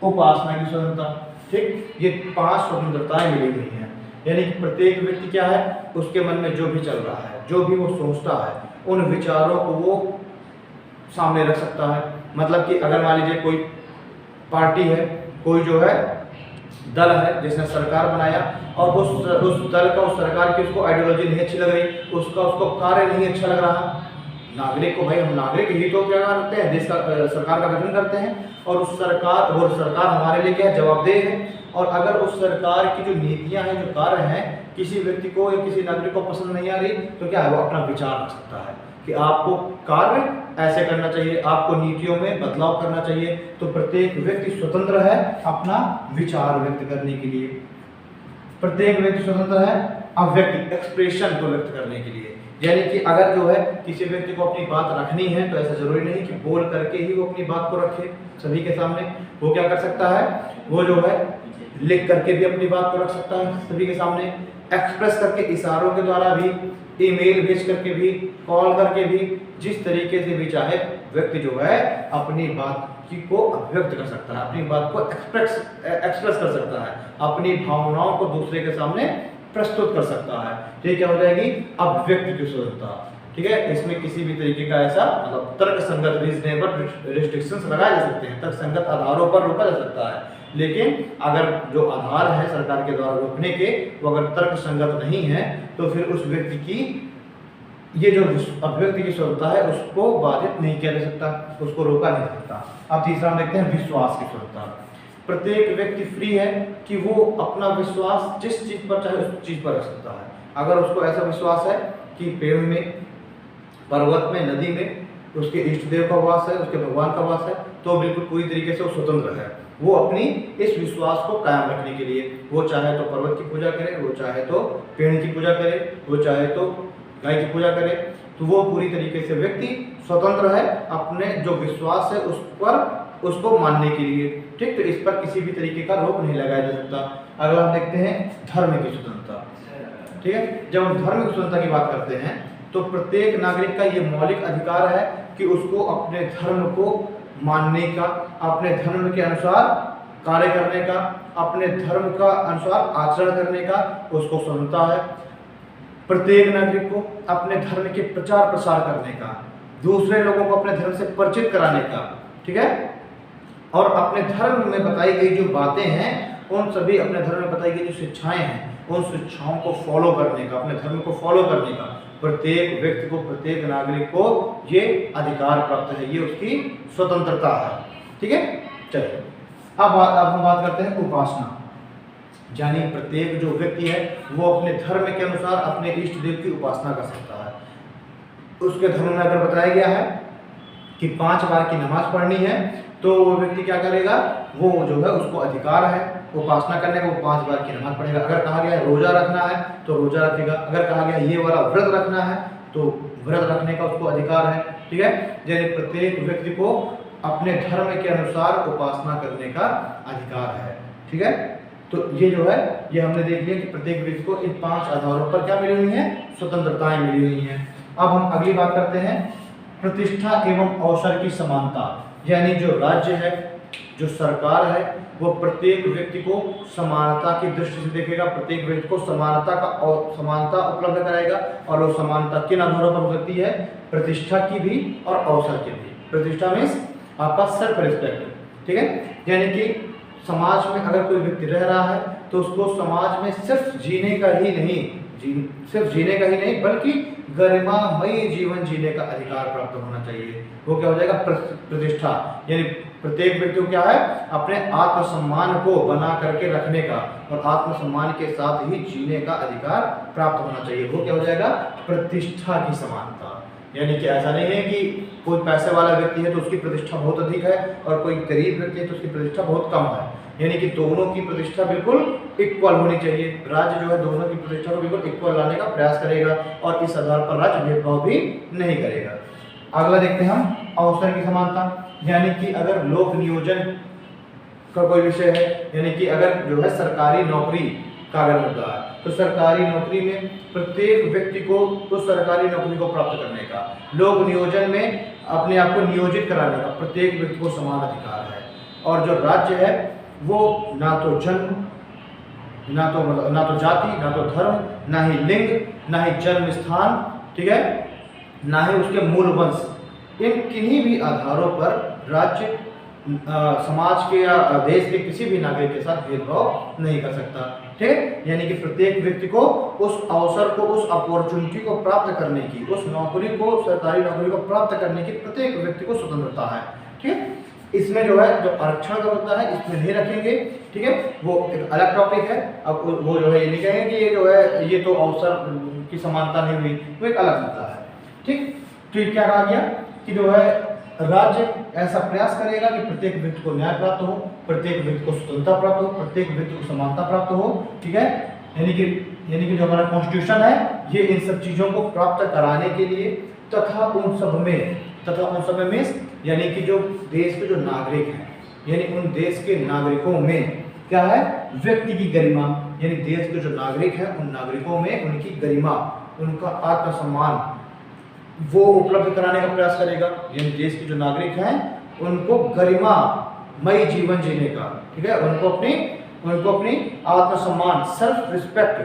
उपासना की स्वतंत्रता। ठीक, ये 5 स्वतंत्रताएं मिली हुई हैं। यानी कि प्रत्येक व्यक्ति क्या है, उसके मन में जो भी चल रहा है, जो भी वो सोचता है, उन विचारों को वो सामने रख सकता है। मतलब कि अगर मान लीजिए कोई पार्टी है, कोई जो है दल है जिसने सरकार बनाया और उस दल का, उस सरकार की उसको आइडियोलॉजी नहीं अच्छी लग रही, उसको कार्य नहीं अच्छा लग रहा। नागरिक को, भाई हम नागरिक ही तो क्या करते हैं, देश का सरकार का गठन करते हैं और उस सरकार, वो सरकार हमारे लिए क्या जवाबदेह है। और अगर उस सरकार की जो नीतियां हैं, जो कार्य हैं, किसी व्यक्ति को या किसी नागरिक को पसंद नहीं आ रही तो क्या है, वो अपना विचार रख सकता है कि आपको कार्य ऐसे करना चाहिए, आपको नीतियों में बदलाव करना चाहिए। तो प्रत्येक व्यक्ति स्वतंत्र है अपना विचार व्यक्त करने के लिए, प्रत्येक व्यक्ति स्वतंत्र है अभिव्यक्ति, एक्सप्रेशन को व्यक्त करने के लिए। यानी कि अगर जो है किसी व्यक्ति को अपनी बात रखनी है तो ऐसा जरूरी नहीं कि बोल करके ही वो अपनी बात को रखे सभी के सामने। वो क्या कर सकता है, वो जो है लिख करके भी अपनी बात को रख सकता है सभी के सामने, एक्सप्रेस करके, इशारों के द्वारा भी, ईमेल भेज करके भी, कॉल करके भी, जिस तरीके से भी चाहे व्यक्ति जो है अपनी बात को अभिव्यक्त कर सकता है, अपनी बात को एक्सप्रेस कर सकता है, अपनी भावनाओं को दूसरे के सामने प्रस्तुत कर सकता है। ठीक क्या हो जाएगी, अभिव्यक्ति की स्वतंत्रता। ठीक है, इसमें किसी भी तरीके का ऐसा मतलब तर्क संगत रीजनेबल रिस्ट्रिक्शंस लगाए जा सकते हैं, तर्क संगत आधारों पर रोका जा सकता है। लेकिन अगर जो आधार है सरकार के द्वारा रोकने के, वो अगर तर्क संगत नहीं है तो फिर उस व्यक्ति की ये जो अभिव्यक्ति की स्वतंत्रता है उसको बाधित नहीं किया जा सकता, उसको रोका नहीं जा सकता। अब तीसरा हम देखते हैं विश्वास की स्वतंत्रता। प्रत्येक व्यक्ति फ्री है कि वो अपना विश्वास जिस चीज पर चाहे उस चीज पर रख सकता है। अगर उसको ऐसा विश्वास है कि पेड़ में, पर्वत में, नदी में उसके इष्ट देव का वास है, उसके भगवान का वास है, तो बिल्कुल पूरी तरीके से वो स्वतंत्र है। वो अपनी इस विश्वास को कायम रखने के लिए, वो चाहे तो पर्वत की पूजा करे, वो चाहे तो पेड़ की पूजा करे, वो चाहे तो गाय की पूजा करे, तो वो पूरी तरीके से व्यक्ति स्वतंत्र है अपने जो विश्वास है उस पर, उसको मानने के लिए। ठीक, तो इस पर किसी भी तरीके का रोक नहीं लगाया जा सकता। अगला हम देखते हैं धर्म की स्वतंत्रता। ठीक है, जब हम धर्म की स्वतंत्रता की बात करते हैं तो प्रत्येक नागरिक का ये मौलिक अधिकार है कि उसको अपने धर्म को मानने का, अपने धर्म के अनुसार कार्य करने का, अपने धर्म का अनुसार आचरण करने का उसको स्वतंत्रता है। प्रत्येक नागरिक को अपने धर्म के प्रचार प्रसार करने का, दूसरे लोगों को अपने धर्म से परिचित कराने का, ठीक है, और अपने धर्म में बताई गई जो बातें हैं, उन सभी अपने धर्म में बताई गई जो शिक्षाएं हैं, उन शिक्षाओं को फॉलो करने का, अपने धर्म को फॉलो करने का प्रत्येक व्यक्ति को, प्रत्येक नागरिक को ये अधिकार प्राप्त है, ये उसकी स्वतंत्रता है। ठीक है, चलिए अब हम बात करते हैं उपासना। यानी प्रत्येक जो व्यक्ति है वो अपने धर्म के अनुसार अपने इष्ट देव की उपासना कर सकता है। उसके धर्म में अगर बताया गया है कि 5 बार की नमाज पढ़नी है तो वो व्यक्ति क्या करेगा, वो जो है उसको अधिकार है उपासना करने का, वो 5 बार की नमाज पढ़ेगा। अगर कहा गया है रोजा रखना है तो रोजा रखेगा, अगर कहा गया ये वाला व्रत रखना है तो व्रत रखने का उसको अधिकार है। ठीक है, यानी प्रत्येक व्यक्ति को अपने धर्म के अनुसार उपासना करने का अधिकार है। ठीक है, तो ये जो है ये हमने देख लिया कि प्रत्येक व्यक्ति को इन 5 आधारों पर क्या मिली हुई है, स्वतंत्रताएं मिली हुई हैं। अब हम अगली बात करते हैं प्रतिष्ठा एवं अवसर की समानता। यानी जो राज्य है, जो सरकार है, वो प्रत्येक व्यक्ति को समानता की दृष्टि से देखेगा, प्रत्येक व्यक्ति को समानता उपलब्ध कराएगा। और वो समानता किन आधारों पर हो सकती है, प्रतिष्ठा की भी और अवसर की भी। प्रतिष्ठा मीन्स आपका सेल्फ रिस्पेक्ट। ठीक है, यानी कि समाज में अगर कोई व्यक्ति रह रहा है तो उसको समाज में सिर्फ जीने का ही नहीं बल्कि गरिमामयी जीवन जीने का अधिकार प्राप्त होना चाहिए। वो क्या हो जाएगा, प्रतिष्ठा। यानी प्रत्येक व्यक्ति को क्या है, अपने आत्मसम्मान को बना करके रखने का और आत्मसम्मान के साथ ही जीने का अधिकार प्राप्त होना चाहिए। वो क्या हो जाएगा, प्रतिष्ठा की समानता। यानी कि ऐसा नहीं है कि कोई पैसे वाला व्यक्ति है तो उसकी प्रतिष्ठा बहुत अधिक है और कोई गरीब व्यक्ति है तो उसकी प्रतिष्ठा बहुत कम है। यानी कि दोनों की प्रतिष्ठा बिल्कुल इक्वल होनी चाहिए। राज्य जो है दोनों की प्रतिष्ठा को बिल्कुल इक्वल लाने का प्रयास करेगा और इस आधार पर राज्य भेदभाव भी नहीं करेगा। अगला देखते हैं हम अवसर की समानता। यानी कि अगर लोक नियोजन का कोई विषय है, यानी कि अगर जो है सरकारी नौकरी का अगर मुद्दा है तो सरकारी नौकरी में प्रत्येक व्यक्ति को उस सरकारी नौकरी को प्राप्त करने का, लोक नियोजन में अपने आप को नियोजित कराने का प्रत्येक व्यक्ति को समान अधिकार है। और जो राज्य है वो ना तो जन्म, ना तो जाति, ना तो धर्म, ना ही लिंग, ना ही जन्म स्थान, ठीक है, ना ही उसके मूल वंश, इन किन्हीं भी आधारों पर राज्य समाज के या देश के किसी भी नागरिक के साथ भेदभाव नहीं कर सकता। ठीक है, यानी कि प्रत्येक व्यक्ति को उस अवसर को, उस अपॉर्चुनिटी को प्राप्त करने की, उस नौकरी को, सरकारी नौकरी को प्राप्त करने की प्रत्येक व्यक्ति को स्वतंत्रता है। ठीक है, इसमें जो है, जो आरक्षण का मुद्दा है इसमें नहीं रखेंगे। ठीक है, वो एक अलग टॉपिक है। अब वो जो है ये नहीं कहेंगे कि ये जो है ये तो अवसर की समानता नहीं हुई, वो एक अलग मुद्दा है। ठीक, तो ये क्या कहा गया कि जो है राज्य ऐसा प्रयास करेगा कि प्रत्येक व्यक्ति को न्याय प्राप्त हो, प्रत्येक व्यक्ति को स्वतंत्रता प्राप्त हो, प्रत्येक व्यक्ति को समानता प्राप्त हो। ठीक है, यानी कि जो हमारा कॉन्स्टिट्यूशन है ये इन सब चीज़ों को प्राप्त कराने के लिए तथा उन सब में यानी कि जो देश के जो नागरिक हैं, यानी उन देश के नागरिकों में क्या है, व्यक्ति की गरिमा, यानी देश के जो नागरिक हैं उन नागरिकों में उनकी गरिमा, उनका आत्मसम्मान वो उपलब्ध कराने का प्रयास करेगा। यानी देश के जो नागरिक हैं उनको गरिमामय जीवन जीने का, ठीक है, उनको अपनी आत्मसम्मान, सेल्फ रिस्पेक्ट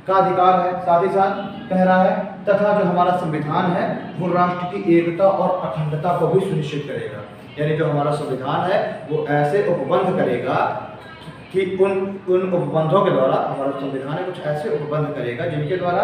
का अधिकार है। साथ ही साथ कह रहा है तथा जो हमारा संविधान है वो राष्ट्र की एकता और अखंडता को भी सुनिश्चित करेगा। यानी जो हमारा संविधान है वो ऐसे उपबंध करेगा कि उन उपबंधों के द्वारा, हमारा संविधान है कुछ ऐसे उपबंध करेगा जिनके द्वारा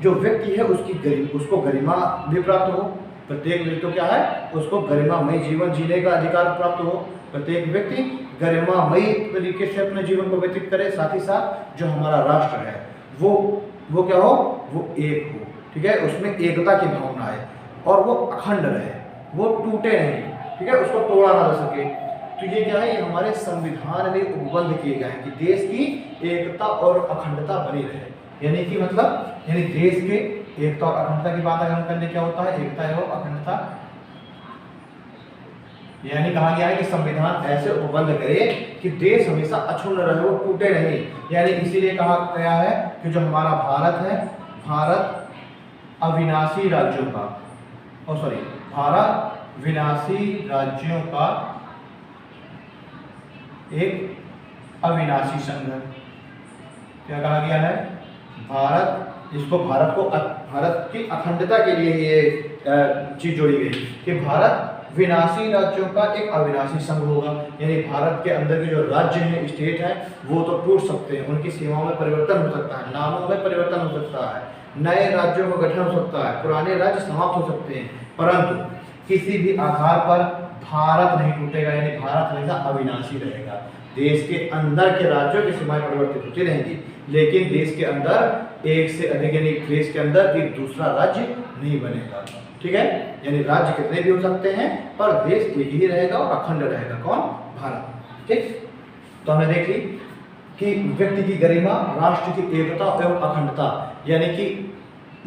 जो व्यक्ति है उसको गरिमा भी प्राप्त हो। प्रत्येक व्यक्ति को क्या है, उसको गरिमामय जीवन जीने का अधिकार प्राप्त हो। प्रत्येक व्यक्ति गरिमामय तरीके से अपने जीवन को व्यतीत करे। साथ ही साथ जो हमारा राष्ट्र है वो क्या हो, वो एक हो। ठीक है, उसमें एकता की भावना है और वो अखंड रहे, वो टूटे नहीं। ठीक है, उसको तोड़ा ना जा सके। तो ये क्या है, ये हमारे संविधान में उपबंध किए गए हैं कि देश की एकता और अखंडता बनी रहे। यानी कि यानी देश के एकता और अखंडता की बात अगर हम करने, क्या होता है, एकता एवं अखंडता। यानी कहा गया है कि संविधान ऐसे उपबंध करे कि देश हमेशा अक्षुण्ण रहे, वो टूटे नहीं। यानी इसीलिए कहा गया है कि जो हमारा भारत है, भारत अविनाशी राज्यों का, भारत विनाशी राज्यों का एक अविनाशी संघ। क्या कहा गया है, भारत की अखंडता के लिए ये चीज जोड़ी गई कि भारत विनाशी राज्यों का एक अविनाशी संघ होगा। यानी भारत के अंदर के जो राज्य हैं, स्टेट हैं, वो तो टूट सकते हैं, उनकी सीमाओं में परिवर्तन हो सकता है, नामों में परिवर्तन हो सकता है, नए राज्यों का गठन हो सकता है, पुराने राज्य समाप्त हो सकते हैं, परंतु किसी भी आधार पर भारत नहीं टूटेगा। यानी भारत हमेशा अविनाशी रहेगा। देश के अंदर के राज्यों की सीमाएं परिवर्तित होती रहेंगी, लेकिन देश के अंदर एक से अधिक, यानी देश के अंदर एक दूसरा राज्य नहीं बनेगा। ठीक है, यानी राज्य कितने भी हो सकते हैं पर देश एक ही रहेगा और अखंड रहेगा। कौन, भारत। ठीक, तो हमने देख ली कि व्यक्ति की गरिमा, राष्ट्र की एकता एवं अखंडता, यानी कि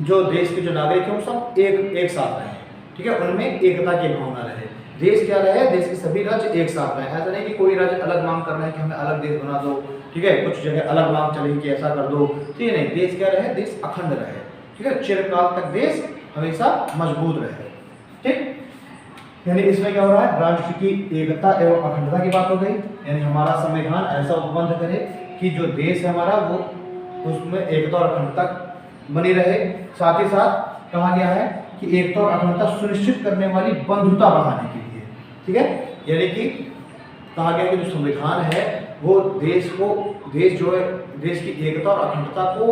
जो देश के जो नागरिक हैं वो सब एक साथ रहें। ठीक है, उनमें एकता की भावना रहे। देश क्या रहे, देश के सभी राज्य एक साथ रहे। ऐसा नहीं कि कोई राज्य अलग मांग कर रहा है कि हमें अलग देश बना दो। ठीक है, कुछ जगह अलग मांग चलेगी कि ऐसा कर दो, तो ये नहीं, देश क्या रहे, देश अखंड रहे। ठीक है, चिरकाल तक देश हमेशा मजबूत रहे। ठीक, यानी इसमें क्या हो रहा है, राष्ट्र की एकता एवं अखंडता की बात हो गई। यानी हमारा संविधान ऐसा उपबंध करे कि जो देश है हमारा वो, उसमें एकता और अखंडता बनी रहे। साथ ही साथ कहा गया है कि एकता और अखंडता सुनिश्चित करने वाली बंधुता बढ़ाने के लिए। ठीक है, यानी कि कहा गया कि जो संविधान है वो देश की एकता और अखंडता को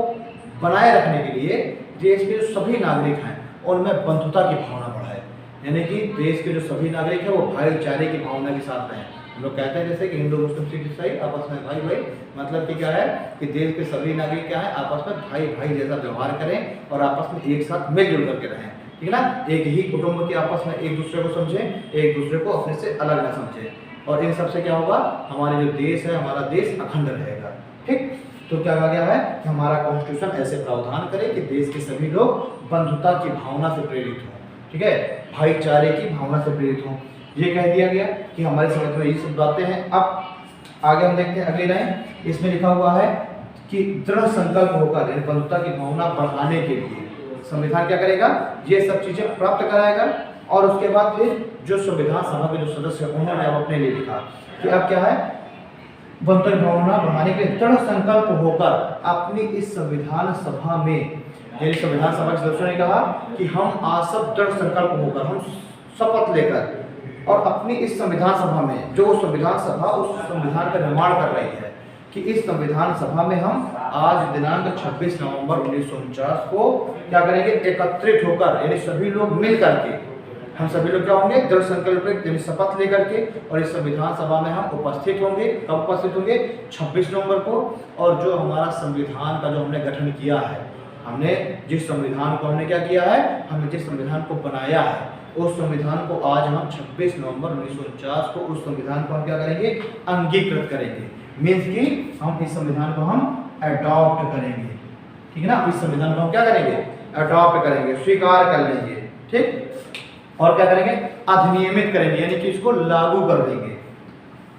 बनाए रखने के लिए देश के जो सभी नागरिक हैं उनमें बंधुता की भावना बढ़ाए। यानी कि देश के जो सभी नागरिक हैं वो भाईचारे की भावना के साथ रहें। हम लोग कहते हैं जैसे कि हिंदू, मुस्लिम, सिख, ईसाई आपस में भाई भाई, मतलब कि क्या है कि देश के सभी नागरिक क्या है, आपस में भाई भाई जैसा व्यवहार करें और आपस में एक साथ मिलजुल करके रहें। ठीक है ना, एक ही कुटुंब के आपस में एक दूसरे को समझें, एक दूसरे को अपने से अलग ना समझें, और इन सबसे क्या होगा, हमारे जो देश है, हमारा देश अखंड रहेगा। ठीक, तो क्या कहा गया है कि हमारा कॉन्स्टिट्यूशन ऐसे प्रावधान करे कि देश के सभी लोग बंधुता की भावना से प्रेरित हों। ठीक है, भाईचारे की भावना से प्रेरित हों। ये कह दिया गया कि हमारे समझ में ये सब बातें हैं। अब आगे हम देखते हैं अगली लाइन, इसमें लिखा हुआ है कि दृढ़ संकल्प होकर, यानी बंधुता की भावना बढ़ाने के लिए संविधान क्या करेगा, ये सब चीजें प्राप्त कराएगा। और उसके बाद फिर जो संविधान सभा के जो सदस्य उन्होंने अब अपने लिए लिखा कि अब क्या है, बंधुता की भावना बढ़ाने के लिए दृढ़ संकल्प होकर अपनी इस संविधान सभा में, यानी संविधान सभा के सदस्यों ने कहा कि हम आज सब दृढ़ संकल्प होकर, हम शपथ लेकर और अपनी इस संविधान सभा में जो संविधान सभा उस संविधान का निर्माण कर रही है कि इस संविधान सभा में हम आज दिनांक 26 नवंबर 1949 को क्या करेंगे, एकत्रित होकर, यानी सभी लोग मिल करके, हम सभी लोग क्या होंगे, दृढ़ संकल्प यानी शपथ लेकर के, और इस संविधान सभा में हम उपस्थित होंगे। कब उपस्थित होंगे? 26 नवंबर को। और जो हमारा संविधान का जो हमने गठन किया है, हमने जिस संविधान को हमने क्या किया है, हमने जिस संविधान को बनाया है, उस संविधान को आज हम 26 नवंबर 1949 को उस संविधान को हम क्या करेंगे, अंगीकृत करेंगे। मीन्स कि हम इस संविधान को हम अडॉप्ट करेंगे, ठीक है ना। इस संविधान को हम क्या करेंगे, अडॉप्ट करेंगे, स्वीकार कर लेंगे, ठीक। और क्या करेंगे, अधिनियमित करेंगे, यानी कि इसको लागू कर देंगे।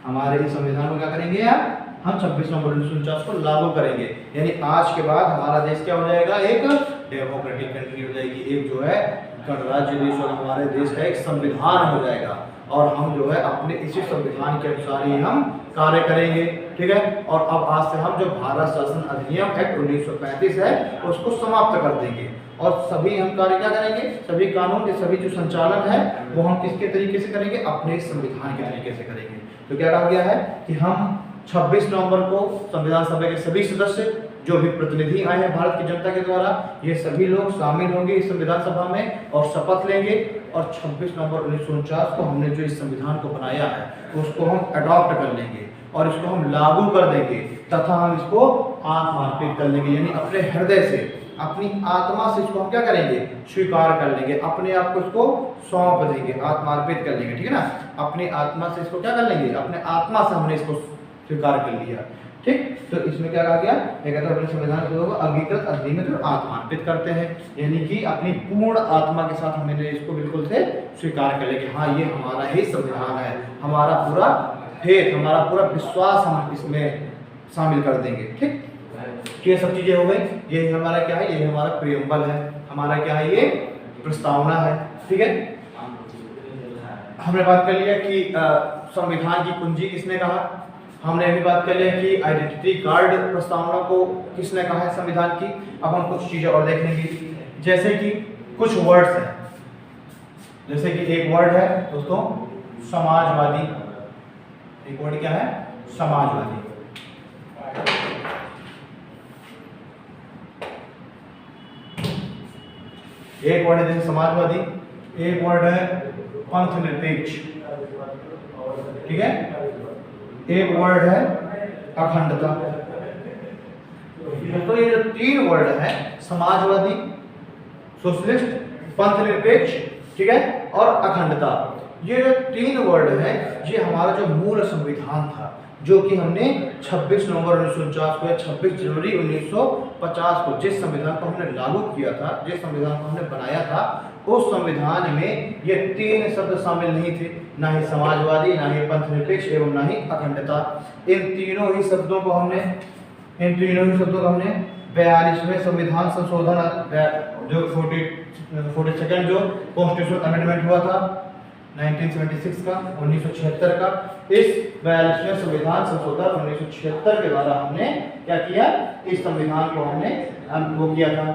हमारे इस संविधान को क्या करेंगे यार, हम 26 नवंबर 1949 को लागू करेंगे। यानी आज के बाद हमारा देश क्या हो जाएगा, एक डेमोक्रेटिक कंट्री हो जाएगी, एक जो है गणराज्य देश और हमारे देश का एक संविधान हो जाएगा। और हम जो है अपने इसी संविधान के अनुसार ही हम कार्य करेंगे, ठीक है। और अब आज से हम जो भारत शासन अधिनियम एक्ट 1935 है उसको समाप्त कर देंगे, और सभी हम कार्य क्या करेंगे, सभी कानून के सभी जो संचालन है वो हम किसके तरीके से करेंगे, अपने संविधान के तरीके से करेंगे। तो क्या कहा गया है कि हम 26 नवंबर को संविधान सभा के सभी सदस्य जो भी प्रतिनिधि आए हैं भारत की जनता के द्वारा, ये सभी लोग शामिल होंगे इस संविधान सभा में और शपथ लेंगे। और 26 नवंबर 1949 को हमने जो इस संविधान को बनाया है उसको हम अडॉप्ट कर लेंगे और इसको हम लागू कर देंगे, तथा हम इसको आत्मार्पित कर लेंगे, यानी अपने हृदय से, अपनी आत्मा से इसको हम क्या करेंगे, स्वीकार कर लेंगे, अपने आप को इसको सौंप देंगे, आत्मार्पित कर लेंगे, ठीक है ना। अपनी आत्मा से इसको क्या कर लेंगे, अपने आत्मा से हमने इसको स्वीकार कर लिया, ठीक। तो इसमें क्या कहा गया, अपने संविधान को अंगीकृत, अधिनियमित और आत्मार्पित करते हैं, यानी कि अपनी पूर्ण आत्मा के साथ हमने इसको बिल्कुल से स्वीकार कर लेंगे, हाँ ये हमारा ही संविधान है, हमारा पूरा फेथ, हमारा पूरा विश्वास हम इसमें शामिल कर देंगे, ठीक। ये सब चीजें हो गई, ये हमारा क्या है, ये हमारा प्रियम्बल है, हमारा क्या है, ये प्रस्तावना है, ठीक है। हमने बात कर लिया कि संविधान की कुंजी किसने कहा, हमने अभी बात कर लिया कि आइडेंटिटी कार्ड प्रस्तावना को किसने कहा है संविधान की। अब हम कुछ चीजें और देख लेंगे, जैसे कि कुछ वर्ड्स हैं, जैसे कि एक वर्ड है दोस्तों समाजवादी, एक वर्ड क्या है, समाजवादी। एक वर्ड है जैसे समाजवादी, एक वर्ड है पंथ निरपेक्ष, ठीक है, एक वर्ड है अखंडता। तो ये जो तीन वर्ड है, समाजवादी, सोशलिस्ट, पंथ निरपेक्ष, ठीक है, और अखंडता, ये जो तीन वर्ड है ये हमारा जो मूल संविधान था, जो कि हमने 26 नवंबर 1949 को या 26 जनवरी 1950 को जिस संविधान को हमने लागू किया था, जिस संविधान को हमने बनाया था, उस संविधान में ये तीन शब्द शामिल नहीं थे, ना ही समाजवादी, ना ही पंथ निरपेक्ष एवं ना ही अखंडता। इन तीनों ही शब्दों को हमने 42वें संविधान संशोधन जो 42nd जो कॉन्स्टिट्यूशनल अमेंडमेंट हुआ था 1976 का, 1976 का, इस 42वें संविधान संशोधन 1976 के द्वारा हमने क्या किया, इस संविधान को हमने वो किया था।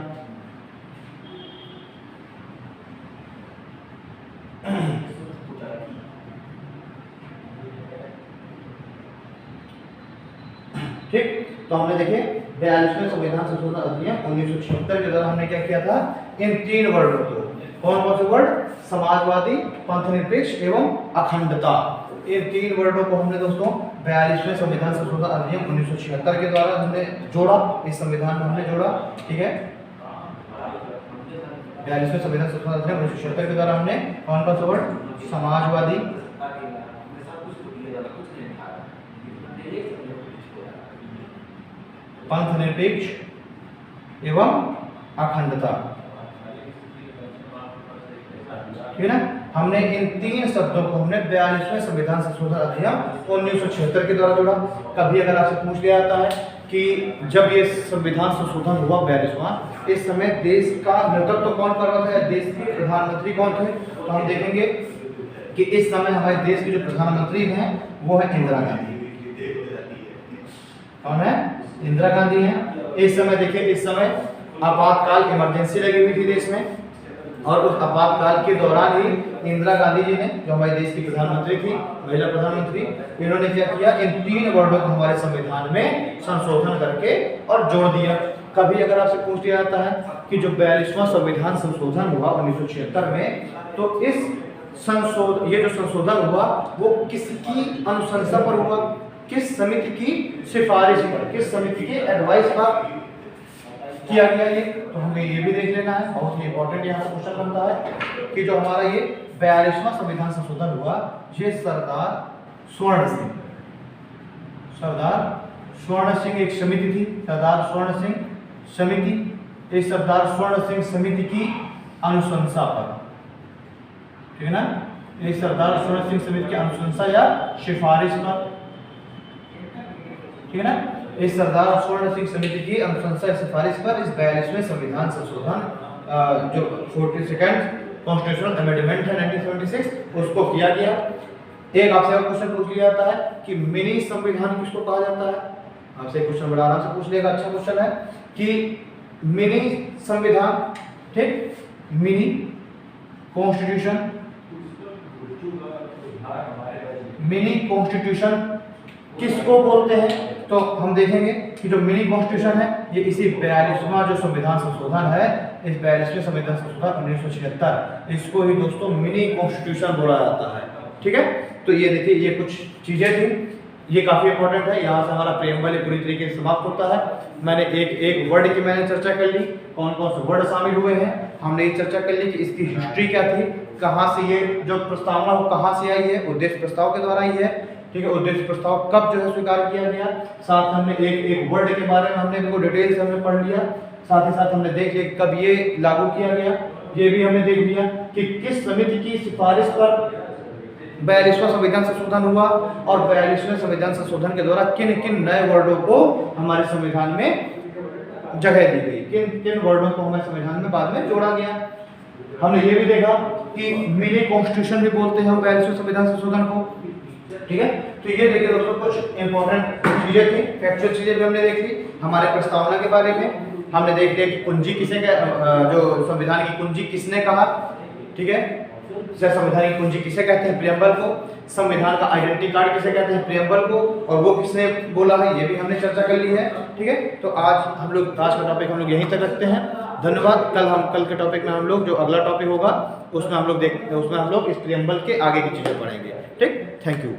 ठीक, तो हमने देखिए 42वें संविधान संशोधन अधिनियम 1976 के द्वारा हमने क्या किया था, इन तीन वर्डों को, कौन कौन से वर्ड, समाजवादी, पंथ निरपेक्ष एवं अखंडता, इन तीन वर्डों को हमने दोस्तों 42वें संविधान संशोधन अधिनियम 1976 के द्वारा हमने जोड़ा, इस संविधान में हमने जोड़ा, ठीक है। 42वें संविधान संशोधन अधिनियम 1976 के द्वारा हमने कौन कौन से वर्ड, समाजवादी, पंथ निरपेक्ष एवं अखंडता, ठीक है ना। हमने इन तीन शब्दों को हमने 42वें संविधान संशोधन अधिनियम 1976 के द्वारा जोड़ा। कभी अगर आपसे पूछ लिया जाता है कि जब ये संविधान संशोधन हुआ 42वां, इस समय देश का नेतृत्व कौन कर रहा था, देश के प्रधानमंत्री कौन थे, तो हम देखेंगे कि इस समय हमारे देश के जो प्रधानमंत्री हैं वो है इंदिरा गांधी। कौन है, इंदिरा गांधी हैं। इस समय देखिए, इस समय आपातकाल इमरजेंसी लगी हुई थी देश में, और उस आपातकाल के दौरान ही इंदिरा गांधी जी ने, जो हमारे देश की प्रधानमंत्री थी, महिला प्रधानमंत्री, इन्होंने क्या किया, इन 3 वर्डों को हमारे संविधान में संशोधन करके और जोड़ दिया। कभी अगर आपसे पूछ लिया जाता है कि जो 42वां संविधान संशोधन हुआ 1976 में, तो इस ये जो संशोधन हुआ वो किसकी अनुशंसा पर हुआ, किस समिति की सिफारिश पर, किस समिति के एडवाइस पर किया गया ये, तो हमें ये भी देख लेना है। बहुत ही इंपॉर्टेंट यहाँ से क्वेश्चन बनता है कि जो हमारा ये 42वां संविधान संशोधन हुआ, ये सरदार स्वर्ण सिंह एक समिति थी, सरदार स्वर्ण सिंह समिति, इस सरदार स्वर्ण सिंह समिति की अनुशंसा पर, ठीक है ना, इस सरदार स्वर्ण सिंह समिति की अनुशंसा या सिफारिश पर, ठीक है ना, इस सरदार स्वर्ण सिंह समिति की अनुशंसा या सिफारिश पर इस 42वें संविधान संशोधन जो 42nd कॉन्स्टिट्यूशनल अमेंडमेंट है 1976, उसको किया गया। एक आपसे और क्वेश्चन पूछ लिया जाता है कि मिनी संविधान किसको कहा जाता है, आपसे क्वेश्चन बड़ा आराम से पूछ लेगा, अच्छा क्वेश्चन है कि मिनी संविधान, ठीक, मिनी कॉन्स्टिट्यूशन, मिनी कॉन्स्टिट्यूशन किसको बोलते हैं, तो हम देखेंगे कि जो मिनी कॉन्स्टिट्यूशन है ये इसी 42वां जो संविधान संशोधन है, इस 42वें संविधान संशोधन 1976, इसको ही दोस्तों मिनी कॉन्स्टिट्यूशन बोला जाता है, ठीक है। तो ये देखिए, ये कुछ चीजें थी, ये काफी इंपॉर्टेंट है। यहाँ से हमारा प्रेमबल पूरी तरीके से समाप्त होता है। मैंने एक वर्ड की मैंने चर्चा कर ली, कौन कौन से वर्ड शामिल हुए हैं, हमने ये चर्चा कर ली कि इसकी हिस्ट्री क्या थी, कहाँ से ये जो प्रस्तावना हो कहाँ से आई है, उद्देश्य प्रस्ताव के द्वारा आई है, ठीक है। उद्देश्य प्रस्ताव कब जो है स्वीकार किया गया, साथ हमने एक वर्ड के बारे में हमने देखो डिटेल से हमने पढ़ लिया, साथ ही साथ हमने देख लिया कब ये लागू किया गया, ये भी हमने देख लिया कि किस समिति की सिफारिश पर 42वां संविधान संशोधन हुआ और 42वें संविधान संशोधन के द्वारा किन किन नए वर्डों को हमारे संविधान में जगह दी गई, किन किन वर्डों को हमारे संविधान में बाद में जोड़ा गया। हमने ये भी देखा कि मिनी कॉन्स्टिट्यूशन भी बोलते हैं हम 42वें संविधान संशोधन को, ठीक है। तो ये देखिए दोस्तों कुछ इंपॉर्टेंट चीजें थी, फैक्चुअल चीजें भी हमने देख ली। हमारे प्रस्तावना के बारे में हमने देख लिया कि कुंजी किसे, जो संविधान की कुंजी किसने कहा, ठीक है, संविधान की कुंजी किसे कहते हैं, प्रियम्बल को। संविधान का आइडेंटिटी कार्ड किसे कहते हैं, प्रियम्बल को, और वो किसने बोला है ये भी हमने चर्चा कर ली है, ठीक है। तो आज का टॉपिक हम लोग यहीं तक रखते हैं। धन्यवाद। कल के टॉपिक में हम लोग जो अगला टॉपिक होगा उसमें हम लोग इस प्रियम्बल के आगे की चीजें पढ़ेंगे, ठीक। Thank you.